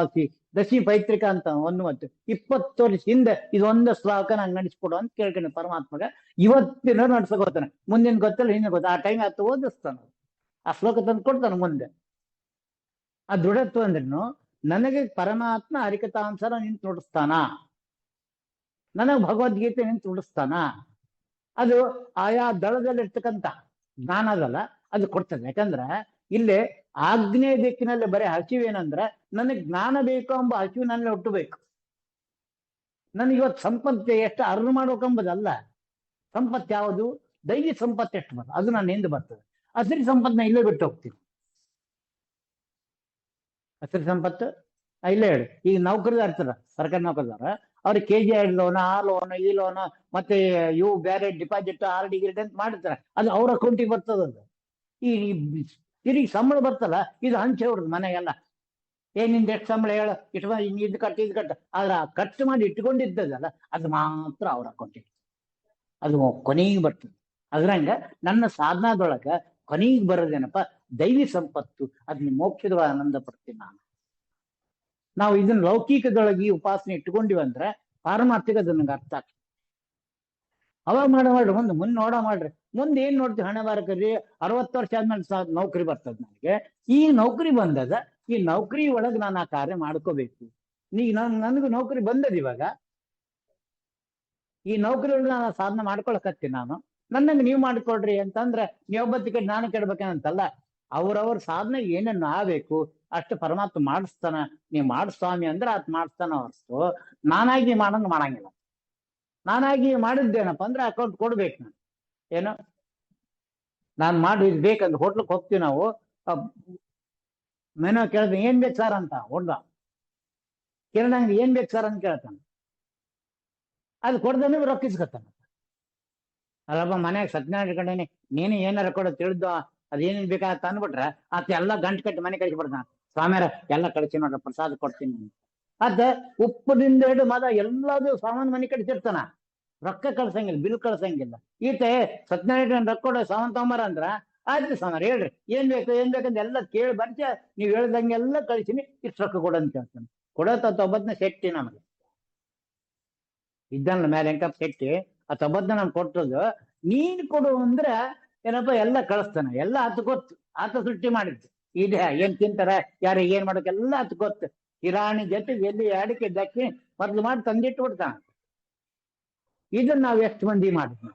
ದಶಿ ಪೈತ್ರಿಕ ಅಂತ ಒಂದು ಮತ್ತು 20 ವರ್ಷ ಹಿಂದೆ ಇದೊಂದು ಶ್ಲೋಕ ನಂಗೆ ನಡೆಸ್ಕೊಡು ಅಂತ ಕೇಳ್ಕೊಂಡೆ ಪರಮಾತ್ಮಗ. ಇವತ್ತಿನ ನಡ್ಸಕೋತಾನೆ, ಮುಂದಿನ ಗೊತ್ತಿಲ್ಲ ಹಿಂದೆ ಗೊತ್ತ, ಆ ಟೈಮ್ ಆತ ಓದಿಸ್ತಾನ, ಆ ಶ್ಲೋಕ ತಂದು ಕೊಡ್ತಾನೆ ಮುಂದೆ. ಆ ದೃಢತ್ವ ಅಂದ್ರೇನು, ನನಗೆ ಪರಮಾತ್ಮ ಹರಿಕಥಾಂಸರ ನಿಂತು ನುಡಿಸ್ತಾನ, ನನಗೆ ಭಗವದ್ಗೀತೆ ನಿಂತು ನುಡಿಸ್ತಾನ. ಅದು ಆಯಾ ದಳದಲ್ಲಿ ಇರ್ತಕ್ಕಂಥ ಜ್ಞಾನ ಅದಲ್ಲ, ಅದು ಕೊಡ್ತದೆ. ಯಾಕಂದ್ರೆ ಇಲ್ಲಿ ಆಗ್ನೇಯ ದಿಕ್ಕಿನಲ್ಲಿ ಬರೀ ಹಸಿವೇನಂದ್ರೆ ನನಗೆ ಜ್ಞಾನ ಬೇಕು ಎಂಬ ಹಸಿವಿನಲ್ಲಿ ಹುಟ್ಟಬೇಕು. ನನಗೆ ಇವತ್ತು ಸಂಪತ್ತು ಎಷ್ಟು ಅರ್ನ್ ಮಾಡ್ಬೇಕೆಂಬುದಲ್ಲ, ಸಂಪತ್ತು ಯಾವುದು, ದೈವಿ ಸಂಪತ್ತು ಎಷ್ಟು ಬರ್ತದೆ ಅದು ನಾನು ಎಂದು ಬರ್ತದೆ. ಹಸಿರು ಸಂಪತ್ತು ಇಲ್ಲೇ ಬಿಟ್ಟು ಹೋಗ್ತೀನಿ. ಹಸಿರು ಸಂಪತ್ತು ಇಲ್ಲೇ ಹೇಳಿ. ಈಗ ನೌಕರಿದಾರ ಇರ್ತಾರ, ಸರ್ಕಾರಿ ನೌಕರಿದಾರ, ಅವ್ರಿಗೆ KGI ಲೋನ್, ಆ ಲೋನ್, ಈ ಲೋನ್, ಮತ್ತೆ ಇವು ಬೇರೆ ಡಿಪಾಸಿಟ್, RD ಗಿರ್ಡಿ ಅಂತ ಮಾಡಿರ್ತಾರೆ, ಅದು ಅವ್ರ ಅಕೌಂಟಿಗೆ ಬರ್ತದದು. ಈ ತಿರುಗಿ ಸಂಬಳ ಬರ್ತಲ್ಲ, ಇದು ಹಂಚೆ ಅವ್ರದ್ದು ಮನೆಗೆಲ್ಲ. ನಿಂದ ಎಷ್ಟು ಸಂಬಳ ಹೇಳ, ಇಷ್ಟು ಇದು ಕಟ್ಟು ಇದು ಕಟ್ಟು, ಆದ್ರೆ ಖರ್ಚು ಮಾಡಿ ಇಟ್ಕೊಂಡಿದ್ದದಲ್ಲ ಅದು ಮಾತ್ರ ಅವ್ರ ಅಕೌಂಟಿಗೆ, ಅದು ಕೊನೆಗೆ ಬರ್ತದೆ. ಅದ್ರಂಗ ನನ್ನ ಸಾಧನದೊಳಗ ಕೊನೆಗೆ ಬರೋದೇನಪ್ಪ, ದೈವಿ ಸಂಪತ್ತು, ಅದನ್ನ ಮೋಕ್ಷದ ಆನಂದ ಪಡ್ತೀನಿ ನಾನು. ನಾವು ಇದನ್ನ ಲೌಕಿಕದೊಳಗೆ ಈ ಉಪಾಸನೆ ಇಟ್ಕೊಂಡಿವಂದ್ರೆ ಪಾರಮಾರ್ಥಿಕ ಅದು ನನಗೆ ಅರ್ಥ ಆಗ್ತದೆ. ಅವಾಗ ಮಾಡ್ರಿ, ಮುಂದೆ ನೋಡ ಮಾಡ್ರಿ, ಮುಂದೆ ಏನ್ ನೋಡ್ತೀವಿ, ಹಣೆ ಬಾರಕರಿ 60 ವರ್ಷ ಆದ್ಮೇಲೆ ನೌಕರಿ ಬರ್ತದೆ ನನಗೆ. ಈ ನೌಕರಿ ಬಂದದ, ಈ ನೌಕರಿ ಒಳಗೆ ನಾನು ಆ ಕಾರ್ಯ ಮಾಡ್ಕೋಬೇಕು. ನನಗೂ ನೌಕರಿ ಬಂದದ ಇವಾಗ, ಈ ನೌಕರಿ ಒಳಗೆ ನಾನು ಸಾಧನೆ ಮಾಡ್ಕೊಳಕತ್ತೀನಿ. ನನ್ನಂಗೆ ನೀವು ಮಾಡ್ಕೊಳ್ರಿ ಅಂತಂದ್ರೆ ನೀವೊಬ್ಬತ್ತಿಗೆ ನಾನು ಕೆಡ್ಬೇಕೇನಂತಲ್ಲ, ಅವ್ರವ್ರ ಸಾಧನೆ ಏನನ್ನ ಆಗ್ಬೇಕು ಅಷ್ಟು ಪರಮಾತ್ಮ ಮಾಡಿಸ್ತಾನ. ನೀವು ಮಾಡಿಸ್ವಾಮಿ ಅಂದ್ರೆ ಆತ್ ಮಾಡಿಸ್ತಾನ ಹೊರತು ನಾನಾಗಿ ಮಾಡಂಗಿಲ್ಲ. ನಾನಾಗಿ ಮಾಡಿದ್ದೇನಪ್ಪ ಅಂದ್ರೆ ಅಕೌಂಟ್ ಕೊಡ್ಬೇಕು. ಏನು ನಾನು ಮಾಡಿ ಬೇಕಂದ್ರೆ ಹೋಟ್ಲಕ್ಕೆ ಹೋಗ್ತೀವಿ ನಾವು, ಮೆನು ಕೇಳಿದ್ರೆ ಏನ್ ಬೇಕು ಸರ್ ಅಂತ ಹೊಡ್ದ ಕಿರಣಂಗ್ ಏನ್ ಬೇಕು ಸರ್ ಅಂತ ಕೇಳ್ತಾನೆ, ಅದು ಕೊಡ್ದಾನೆ ರೊಕ್ಕಿಸ್ಕೊತಾನ. ಅಲ್ಲಪ್ಪ ಮನ್ಯಾಗ ಸತ್ಯನಾರಾಯಣ ಇಟ್ಕೊಂಡೇನಿ, ನೀನು ಏನಾರ ಕೊಡ ತಿಳಿದು ಅದೇನೇನ್ ಬೇಕಾಗತ್ತ ಅಂದ್ಬಿಟ್ರೆ ಆತ ಎಲ್ಲ ಗಂಟು ಕಟ್ಟಿ ಮನೆ ಕಳಿಸ್ಬಿಡ್ತಾನ. ಸ್ವಾಮ್ಯಾರ ಎಲ್ಲ ಕಳಿಸಿ ನೋಡ್ರಿ, ಪ್ರಸಾದ ಕೊಡ್ತೀನಿ ಅದ ಉಪ್ಪದಿಂದ ಹಿಡಿದು ಎಲ್ಲದು ಸಾಮಾನು ಮನೆ ಕಳಿಸಿರ್ತಾನ, ರೊಕ್ಕ ಕಳ್ಸಂಗಿಲ್ಲ, ಬಿಲ್ ಕಳ್ಸಂಗಿಲ್ಲ. ಈತೆ ಸತ್ಯನಾರಾಯಣ ರೊಕ್ಕ ಕೊಡ ಸಾಮಾನು ತಗೊಂಬಾರ ಅಂದ್ರ ಆಯ್ತು ಸ್ವಾಮಿ ಹೇಳ್ರಿ ಏನ್ ಬೇಕಂತ ಎಲ್ಲ ಕೇಳಿ ಬರ್ಚ ನೀವ್ ಹೇಳ್ದಂಗೆಲ್ಲ ಕಳಿಸಿನಿ, ಇಷ್ಟು ರೊಕ್ಕ ಕೊಡಂತ ಕೇಳ್ತಾನೆ. ಕೊಡೋತ ತೊಬ್ಬತ್ನ ಶೆಟ್ಟಿ ನಮಗೆ ಇದ್ದಲ್ಲ ಮೇಲೆ ಹೆಂಕ ಶೆಟ್ಟಿ, ಆ ತೊಬ್ಬತ್ನ ನಮ್ಗೆ ಕೊಟ್ಟದ್ದು. ನೀನ್ ಕೊಡು ಅಂದ್ರೆ ಏನಪ್ಪ ಎಲ್ಲ ಕಳಿಸ್ತಾನೆ, ಎಲ್ಲ ಆತ ಗೊತ್ತು, ಆತ ಸೃಷ್ಟಿ ಮಾಡಿದ್ದು. ಇದೆ ಏನ್ ತಿಂತಾರ, ಯಾರ ಏನ್ ಮಾಡೋಕೆಲ್ಲ ಆತ ಗೊತ್ತು. ಕಿರಾಣಿ ಜೊತೆಗೆ ಎಲ್ಲಿ ಅಡಿಕೆ ದಕ್ಕಿ ಮೊದ್ಲು ಮಾಡಿ ತಂದಿಟ್ಟು ಬಿಡ್ತಾನ. ಇದನ್ನ ನಾವ್ ಎಷ್ಟು ಮಂದಿ ಮಾಡಿದ್ವಿ,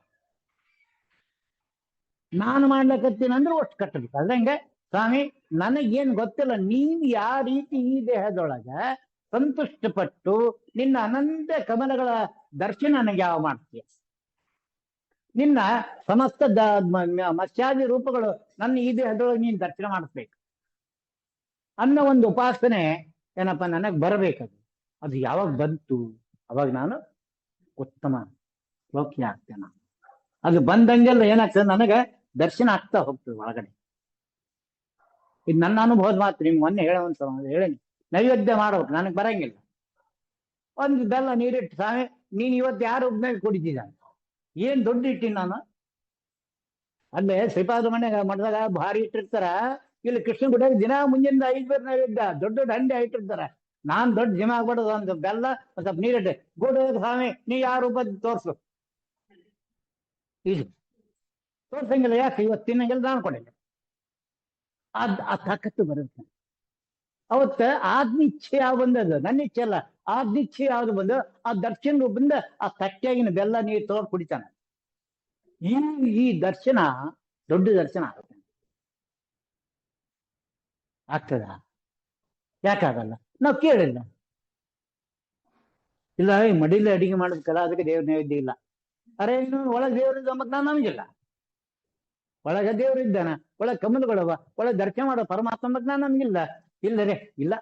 ನಾನು ಮಾಡ್ಲಕತ್ತೀನಿ ಅಂದ್ರೆ ಒಟ್ಟು ಕಟ್ಟಬೇಕು. ಅದ್ರಂಗೆ ಸ್ವಾಮಿ ನನಗೇನ್ ಗೊತ್ತಿಲ್ಲ, ನೀನ್ ಯಾವ ರೀತಿ ಈ ದೇಹದೊಳಗ ಸಂತುಷ್ಟ ಪಟ್ಟು ನಿನ್ನ ಅನಂತ ಕಮಲಗಳ ದರ್ಶನ ನನಗೆ ಯಾವ ಮಾಡ್ತೀಯ, ನಿನ್ನ ಸಮಸ್ತ ಮತ್ಸ್ಯಾದಿ ರೂಪಗಳು ನನ್ನ ಈ ದೇಹದೊಳಗೆ ನೀನ್ ದರ್ಶನ ಮಾಡಿಸ್ಬೇಕು ಅನ್ನೋ ಒಂದು ಉಪಾಸನೆ ಏನಪ್ಪ ನನಗ್ ಬರಬೇಕದು. ಅದು ಯಾವಾಗ ಬಂತು ಅವಾಗ ನಾನು ಉತ್ತಮ ಲೋಕಿ ಆಗ್ತೇನೆ. ಅದು ಬಂದಂಗೆಲ್ಲ ಏನಾಗ್ತದೆ, ನನಗೆ ದರ್ಶನ ಆಗ್ತಾ ಹೋಗ್ತದೆ ಒಳಗಡೆ. ಇದು ನನ್ನ ಅನುಭವದ ಮಾತು, ನಿಮ್ಗೆ ಮೊನ್ನೆ ಹೇಳೇನಿ. ನೈವೇದ್ಯ ಮಾಡ್ಬೇಕು, ನನಗೆ ಬರಂಗಿಲ್ಲ. ಒಂದು ಬೆಲ್ಲ ನೀರಿಟ್ಟು, ಸ್ವಾಮಿ ನೀನ್ ಇವತ್ತು ಯಾರು ಒಬ್ಬನಾಗ ಕುಡಿತಿದ್ದ, ಏನ್ ದೊಡ್ಡ ಇಟ್ಟಿನಿ ನಾನು. ಅಲ್ಲೇ ಶ್ರೀಪಾದ ಮಠದಾಗ ಭಾರಿ ಇಟ್ಟಿರ್ತಾರ, ಇಲ್ಲಿ ಕೃಷ್ಣ ಗುಡಿಯಾಗ ದಿನ ಮುಂಜಾನೆ 5 ಬೇರೆ ನೈವೇದ್ಯ, ದೊಡ್ಡ ದೊಡ್ಡ ಹಂಡೆ ಇಟ್ಟಿರ್ತಾರ. ನಾನ್ ದೊಡ್ಡ ಜಿಮ್ ಆಗ್ಬಿಡೋದು, ಒಂದು ಬೆಲ್ಲ ಒಂದ್ ಸ್ವಲ್ಪ ನೀರಿಟ್ಟೆ ಗೋಡೆ ಸ್ವಾಮಿ ನೀ ಯಾರು ಬಂದು ತೋರ್ಸು, ಇದು ತೋರ್ಸಂಗಿಲ್ಲ. ಯಾಕೆ ಇವತ್ತು ತಿನ್ನಂಗಿಲ್ಲ ನಾನು ಕೊಡಂಗಿಲ್ಲ. ಆ ತಾಕತ್ತು ಬರುತ್ತೆ ಅವತ್ತ. ಆದ್ನಿಚ್ಛೆ ಯಾವ ಬಂದದ್ದು, ನನ್ನ ಇಚ್ಛೆ ಅಲ್ಲ, ಆದ್ನಿಚ್ಛೆ ಯಾವ್ದು ಬಂದು ಆ ದರ್ಶನ ರೂಪದಿಂದ ಆ ತಟ್ಟೆಯಾಗಿನ ಬೆಲ್ಲ ನೀರು ತಗೊಂಡು ಕುಡಿತಾನೆ. ಈ ಈ ದರ್ಶನ ದೊಡ್ಡ ದರ್ಶನ ಆಗುತ್ತೆ. ಆಗ್ತದ? ಯಾಕಾಗಲ್ಲ? ನಾವು ಕೇಳಿಲ್ಲ. ಇಲ್ಲ ಈ ಮಡಿಲಿ ಅಡಿಗೆ ಮಾಡ್ಬೇಕಲ್ಲ ಅದಕ್ಕೆ ದೇವ್ರ ನೈವೇದ್ಯ ಇಲ್ಲ. ಅರೆ ಇನ್ನು ಒಳಗೆ ದೇವ್ರ ಮಗ್ನ ನಮಗಿಲ್ಲ. ಒಳಗ ದೇವ್ರು ಇದ್ದಾನ, ಒಳಗೆ ಕಮಲಗಳವ, ಒಳಗೆ ದರ್ಶನ ಮಾಡೋ ಪರಮಾತ್ಮ ಮಗ್ನ ನಮ್ಗಿಲ್ಲ. ಇಲ್ಲರೇ ಇಲ್ಲ.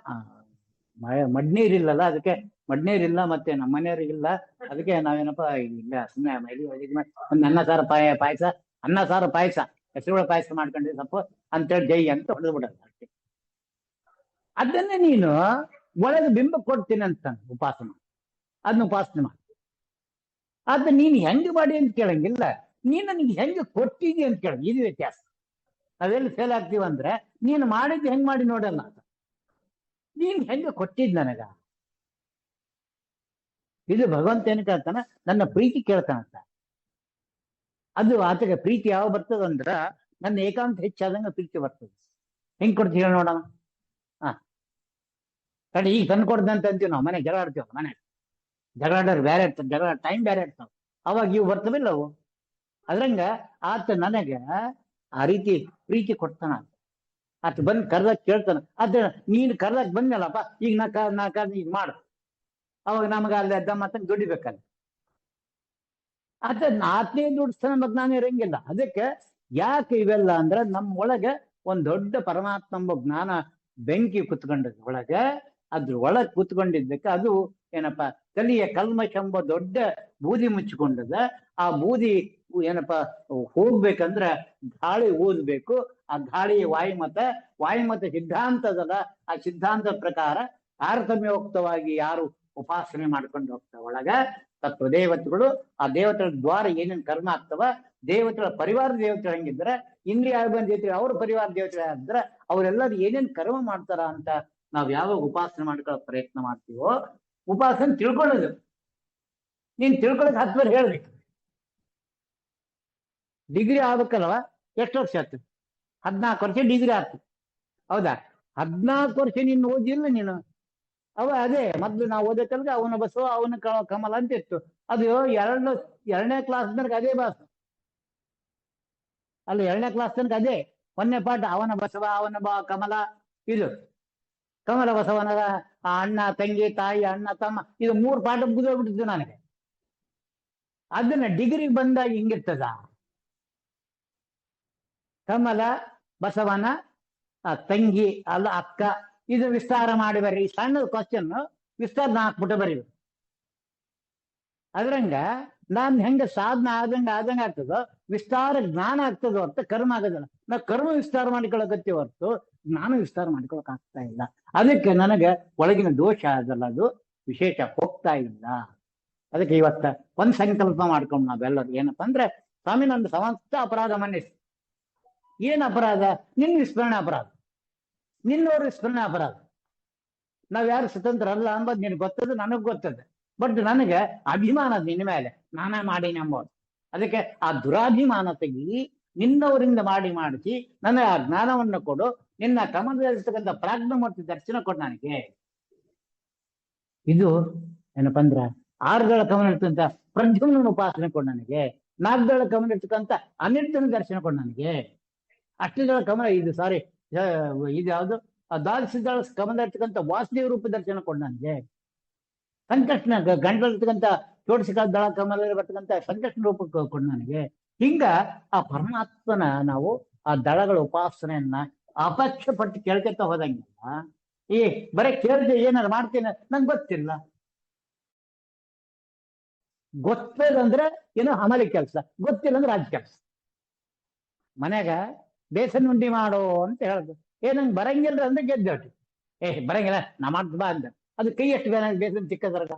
ಮಡ್ನೀರಿಲ್ಲಲ್ಲ, ಅದಕ್ಕೆ ಮಡ್ನೀರಿಲ್ಲ, ಮತ್ತೆ ನಮ್ಮ ಮನೆಯವ್ರಿಗಿಲ್ಲ. ಅದಕ್ಕೆ ನಾವೇನಪ್ಪ ಇಲ್ಲ ಸುಮ್ಮನೆ ಒಂದು ಅನ್ನ ಸಾರು ಪಾಯಸ, ಅನ್ನ ಸಾರು ಪಾಯಸ, ಹೆಸರುಗಳ ಪಾಯಸ ಮಾಡ್ಕೊಂಡ್ರೆ ಸ್ವಲ್ಪ ಅಂತೇಳಿ ಜೈ ಅಂತ ಹೊಡೆದು ಬಿಡೋದು ಅಷ್ಟೇ. ಅದನ್ನೇ ನೀನು ಒಳಗೆ ಬಿಂಬ ಕೊಡ್ತೀನಿ ಅಂತ ಉಪಾಸನ, ಅದನ್ನ ಉಪಾಸನೆ ಮಾಡಿ. ಅದ ನೀನ್ ಹೆಂಗ್ ಮಾಡಿ ಅಂತ ಕೇಳಂಗಿಲ್ಲ, ನೀನ್ ನನಗೆ ಹೆಂಗ್ ಕೊಟ್ಟಿದಿ ಅಂತ ಕೇಳ. ಇದು ವ್ಯತ್ಯಾಸ. ನಾವೆಲ್ಲಿ ಫೇಲ್ ಆಗ್ತೀವ ಅಂದ್ರೆ ನೀನು ಮಾಡಿದ್ದು ಹೆಂಗ್ ಮಾಡಿ ನೋಡಲ್ಲ, ನೀನ್ ಹೆಂಗ ಕೊಟ್ಟಿದ್ ನನಗ. ಇದು ಭಗವಂತ ಏನ್ ಕೇಳ್ತಾನ, ನನ್ನ ಪ್ರೀತಿ ಕೇಳ್ತಾನಂತ. ಅದು ಆತಗೆ ಪ್ರೀತಿ ಯಾವ ಬರ್ತದಂದ್ರ ನನ್ನ ಏಕಾಂತ ಹೆಚ್ಚಾದಂಗ ಪ್ರೀತಿ ಬರ್ತದೆ. ಹೆಂಗ್ ಕೊಡ್ತೀವಿ ಹೇಳಿ ನೋಡೋಣ. ಕಡೆ ಈಗ ತಂದು ಕೊಡ್ದಂತ ಅಂತೀವಿ ನಾವು, ಮನೆ ಜಗಳ ಆಡ್ತೀವ, ಮನೆ ಜಗಳಾಡೋರು ಬೇರೆ ಇರ್ತದೆ, ಜಗಳ ಟೈಮ್ ಬೇರೆ ಇರ್ತಾವ, ಅವಾಗ ಇವು ಬರ್ತವಿಲ್ಲ ಅವು. ಅದ್ರಂಗ ಆತ ನನಗೆ ಆ ರೀತಿ ಪ್ರೀತಿ ಕೊಡ್ತಾನ. ಆತ ಬಂದ್ ಕರ್ದಾಗ ಕೇಳ್ತಾನ. ಅದ ನೀನ್ ಕರ್ದಾಗ ಬಂದ್ಮೇಲಪ್ಪ ಈಗ ನಾ ಕರ್ದ ಈಗ ಮಾಡು, ಅವಾಗ ನಮಗ ಅಲ್ಲಿ ಅದ್ದ ಮಾತಂಗ್ ದುಡಿಬೇಕಲ್ಲ. ಆತ ಆತನೇ ದುಡಿಸ್ತಾನ, ಮತ್ ನಾನು ಇರಂಗಿಲ್ಲ. ಅದಕ್ಕೆ ಯಾಕೆ ಇವೆಲ್ಲ ಅಂದ್ರ ನಮ್ಮ ಒಳಗೆ ಒಂದ್ ದೊಡ್ಡ ಪರಮಾತ್ಮ ಎಂಬ ಜ್ಞಾನ ಬೆಂಕಿ ಕುತ್ಕೊಂಡದ್ ಒಳಗೆ. ಅದ್ರ ಒಳಗ್ ಕುತ್ಕೊಂಡಿದ್ದಕ್ಕೆ ಅದು ಏನಪ್ಪಾ ಕಲಿಯ ಕಲ್ಮಶ ಎಂಬ ದೊಡ್ಡ ಬೂದಿ ಮುಚ್ಚಿಕೊಂಡದ. ಆ ಬೂದಿ ಏನಪ್ಪಾ ಹೋಗ್ಬೇಕಂದ್ರ ಗಾಳಿ ಊದ್ಬೇಕು. ಆ ಗಾಳಿ ವಾಯುಮತ ಸಿದ್ಧಾಂತದಲ್ಲ, ಆ ಸಿದ್ಧಾಂತದ ಪ್ರಕಾರ ತಾರತಮ್ಯೋಕ್ತವಾಗಿ ಯಾರು ಉಪಾಸನೆ ಮಾಡ್ಕೊಂಡು ಹೋಗ್ತಾವ ಒಳಗ ತತ್ವದೇವತೆಗಳು, ಆ ದೇವತೆಗಳ ದ್ವಾರ ಏನೇನ್ ಕರ್ಮ ಆಗ್ತವ, ದೇವತೆಗಳ ಪರಿವಾರ ದೇವತೆಗಳು ಹಂಗಿದ್ರೆ, ಇಂದ್ರಿಯ ದೇವತೆ ಅವ್ರ ಪರಿವಾರ ದೇವತೆಗಳು ಆಗಿದ್ರೆ ಅವರೆಲ್ಲರೂ ಏನೇನ್ ಕರ್ಮ ಮಾಡ್ತಾರ ಅಂತ ನಾವ್ ಯಾವಾಗ ಉಪಾಸನೆ ಮಾಡ್ಕೊಳ್ಳೋ ಪ್ರಯತ್ನ ಮಾಡ್ತೀವೋ, ಉಪಾಸನೆ ತಿಳ್ಕೊಳ್ಳೋದು. ನೀನ್ ತಿಳ್ಕೊಳಕ್ 10 ಬಾರಿ ಹೇಳ್ಬೇಕು. ಡಿಗ್ರಿ ಆಗ್ಬೇಕಲ್ವ, ಎಷ್ಟು ವರ್ಷ ಆಯ್ತು? 14 ವರ್ಷ ಡಿಗ್ರಿ ಆಯ್ತು, ಹೌದಾ? 14 ವರ್ಷ ನೀನು ಓದಿಲ್ಲ ನೀನು. ಅದೇ ಮೊದ್ಲು ನಾವು ಓದಕ್ಕಲ್ಗ ಅವನ ಬಸವ ಅವನ ಕಮಲ ಅಂತ ಇತ್ತು. ಅದು ಎರಡನೇ ಕ್ಲಾಸ್ ತನಕ ಅದೇ ಬಾಸು ಅಲ್ಲ, 2ನೇ ಕ್ಲಾಸ್ ತನಕ ಅದೇ 1ನೇ ಪಾಠ ಅವನ ಬಸವ ಅವನ ಕಮಲ. ಇದು ಕಮಲ ಬಸವನ ಅಣ್ಣ ತಂಗಿ ತಾಯಿ ಅಣ್ಣ ತಮ್ಮ, ಇದು 3 ಪಾಠ ಮುಗಿದೋಗ್ಬಿಟ್ಟಿತ್ತು ನನಗೆ. ಅದನ್ನ ಡಿಗ್ರಿ ಬಂದಾಗ ಹಿಂಗಿರ್ತದ, ಕಮಲ ಬಸವನ ತಂಗಿ ಅಲ್ಲ ಅಕ್ಕ, ಇದು ವಿಸ್ತಾರ ಮಾಡಿ ಬರ್ರಿ. ಸಣ್ಣ ಕ್ವಶನ್ ವಿಸ್ತಾರ 4 ಪುಟ ಬರೀಬೇಕು. ಅದ್ರಂಗ ನಾನ್ ಹೆಂಗ ಸಾಧನ ಆದಂಗ ಆಗ್ತದೋ ವಿಸ್ತಾರ ಜ್ಞಾನ ಆಗ್ತದ ಹೊರತು ಕರ್ಮ ಆಗೋದಿಲ್ಲ. ನಾವು ಕರ್ಮ ವಿಸ್ತಾರ ಮಾಡ್ಕೊಳಕತ್ತೀವಿ ಹೊರತು ಜ್ಞಾನ ವಿಸ್ತಾರ ಮಾಡ್ಕೊಳಕ್ ಆಗ್ತಾ ಇಲ್ಲ. ಅದಕ್ಕೆ ನನಗೆ ಒಳಗಿನ ದೋಷ ಅದಲ್ಲ, ಅದು ವಿಶೇಷ ಹೋಗ್ತಾ ಇಲ್ಲ. ಅದಕ್ಕೆ ಇವತ್ತ ಒಂದ್ ಸಂಕಲ್ಪ ಮಾಡ್ಕೊಂಡು ನಾವೆಲ್ಲರೂ ಏನಪ್ಪಾ ಅಂದ್ರೆ, ಸ್ವಾಮಿ ನಂದು ಸಮಸ್ತ ಅಪರಾಧ ಮನ್ನಿಸಿ. ಏನ್ ಅಪರಾಧ? ನಿನ್ನ ವಿಸ್ಮರಣೆ ಅಪರಾಧ, ನಿನ್ನವ್ರ ವಿಸ್ಮರಣೆ ಅಪರಾಧ. ನಾವ್ ಯಾರು ಸ್ವತಂತ್ರ ಅಲ್ಲ ಅಂಬದ್ ನಿನ್ಗೆ ಗೊತ್ತದ, ನನಗ್ ಗೊತ್ತದ. ಬಟ್ ನನಗೆ ಅಭಿಮಾನ ನಿನ್ನ ಮೇಲೆ, ನಾನೇ ಮಾಡಿ ನಂಬೋದು. ಅದಕ್ಕೆ ಆ ದುರಾಭಿಮಾನ ತೆಗಿ, ನಿನ್ನವರಿಂದ ಮಾಡಿಸಿ ನನಗೆ ಆ ಜ್ಞಾನವನ್ನು ಕೊಡು. ನಿನ್ನ ಕಮಲದಲ್ಲಿರ್ತಕ್ಕಂಥ ಪ್ರಾಜ್ಞ ಮತ್ತು ದರ್ಶನ ಕೊಡು ನನಗೆ. ಇದು ಏನಪ್ಪಾ ಅಂದ್ರ 6 ದಳ ಕಮಲ ಇರ್ತಕ್ಕಂಥ ಪ್ರಜ್ಞನ ಉಪಾಸನೆ ಕೊಡು ನನಗೆ. 4 ದಳ ಕಮಲ ಇರ್ತಕ್ಕಂಥ ಅನಿರ್ಧನ ದರ್ಶನ ಕೊಡು ನನಗೆ. 8 ದಳ ಕಮಲ ಇದು ಯಾವುದು ದ್ವಾದಶ ದಳ ಕಮಲ ಇರ್ತಕ್ಕಂಥ ವಾಸುದೇವ ರೂಪ ದರ್ಶನ ಕೊಡು ನನಗೆ. ಸಂಕಷ್ಟನ ಗಂಟಲಿರ್ತಕ್ಕಂಥ ಚೋಡಿಸಿಕ ದಳ ಕಮಲ ಬರ್ತಕ್ಕಂಥ ಸಂಕಷ್ಟ ರೂಪ ಕೊಡು ನನಗೆ. ಹಿಂಗ ಆ ಪರಮಾತ್ಮನ ನಾವು ಆ ದಳಗಳ ಉಪಾಸನೆಯನ್ನ ಅಪೇಕ್ಷ ಪಟ್ಟು ಕೇಳ್ಕೊತಾ ಹೋದಂಗಿಲ್ಲ. ಬರೀ ಕೇಳಿದ್ರೆ ಏನಾರು ಮಾಡ್ತೇನೆ, ನಂಗೆ ಗೊತ್ತಿಲ್ಲ. ಗೊತ್ತದಂದ್ರೆ ಏನೋ ಹಮಲಿ ಕೆಲಸ, ಗೊತ್ತಿಲ್ಲ ಅಂದ್ರೆ ರಾಜ ಕೆಲಸ. ಮನ್ಯಾಗ ಬೇಸನ್ ಉಂಡಿ ಮಾಡು ಅಂತ ಹೇಳುದು, ನಂಗೆ ಬರಂಗಿಲ್ಲ ಅಂದ್ರೆ ಗೆದ್ದೋಟಿ. ಬರಂಗಿಲ್ಲ ನಾ ಮಾಡ್ದು ಬಾ ಅಂದ, ಅದು ಕೈ ಎಷ್ಟು ಬೇಸನ್ ಚಿಕ್ಕದ್ರಾಗ.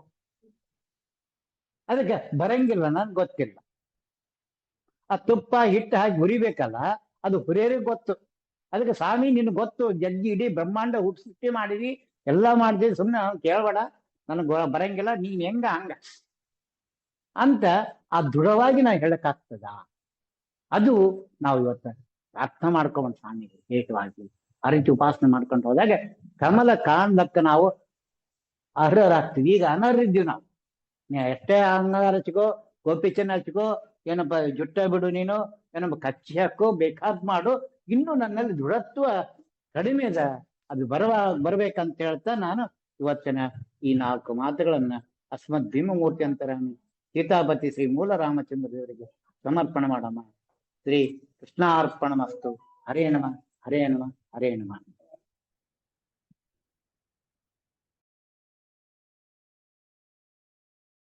ಅದಕ್ಕೆ ಬರಂಗಿಲ್ಲ, ನನ್ಗೆ ಗೊತ್ತಿಲ್ಲ. ಆ ತುಪ್ಪ ಹಿಟ್ಟು ಹಾಕಿ ಹುರಿಬೇಕಲ್ಲ, ಅದು ಹುರಿಯೋರಿಗೆ ಗೊತ್ತು. ಅದಕ್ಕೆ ಸ್ವಾಮಿ ನಿನ್ ಗೊತ್ತು, ಜಗ್ಗಿ ಇಡೀ ಬ್ರಹ್ಮಾಂಡ ಸೃಷ್ಟಿ ಮಾಡಿದಿ, ಎಲ್ಲ ಮಾಡ್ತೀವಿ, ಸುಮ್ಮನೆ ಕೇಳಬೇಡ, ನನಗೆ ಬರಂಗಿಲ್ಲ, ನೀನ್ ಹೆಂಗ ಹಂಗ ಅಂತ ಆ ದೃಢವಾಗಿ ನಾವು ಹೇಳಕ್ಕಾಗ್ತದ. ಅದು ನಾವು ಇವತ್ತು ಅರ್ಥ ಮಾಡ್ಕೊಂಡ್ ಸ್ವಾಮಿಗೆ ವಿಶೇಷವಾಗಿ ಆ ರೀತಿ ಉಪಾಸನೆ ಮಾಡ್ಕೊಂಡು ಹೋದಾಗ ಕಮಲ ಕಾಣ್ಲಕ್ಕ ನಾವು ಅರ್ಹರಾಗ್ತೀವಿ. ಈಗ ಅನರ್ಹಿದ್ದೀವಿ ನಾವು. ನೀ ಎಷ್ಟೇ ಅಂಗಾರ ಹಚ್ಕೋ, ಗೋಪಿಚನ್ನ ಹಚ್ಕೋ, ಏನಪ್ಪ ಜುಟ್ಟ ಬಿಡು ನೀನು, ಏನಪ್ಪ ಕಚ್ಚಿ ಹಾಕೋ, ಬೇಕಾದ್ ಮಾಡು, ಇನ್ನು ನನ್ನಲ್ಲಿ ದೃಢತ್ವ ಕಡಿಮೆ ಇದೆ. ಅದು ಬರ್ಬೇಕಂತ ಹೇಳ್ತಾ ನಾನು ಇವತ್ತಿನ ಈ 4 ಮಾತುಗಳನ್ನ ಅಸ್ಮದ್ ಭೀಮಮೂರ್ತಿ ಅಂತರಾಮಿ ಸೀತಾಪತಿ ಶ್ರೀ ಮೂಲ ರಾಮಚಂದ್ರ ದೇವರಿಗೆ ಸಮರ್ಪಣೆ ಮಾಡಮ್ಮ. ಶ್ರೀ ಕೃಷ್ಣಾರ್ಪಣಮಸ್ತು. ಹರೇ ನಮಃ, ಹರೇ ನಮಃ, ಹರೇ ನಮಃ.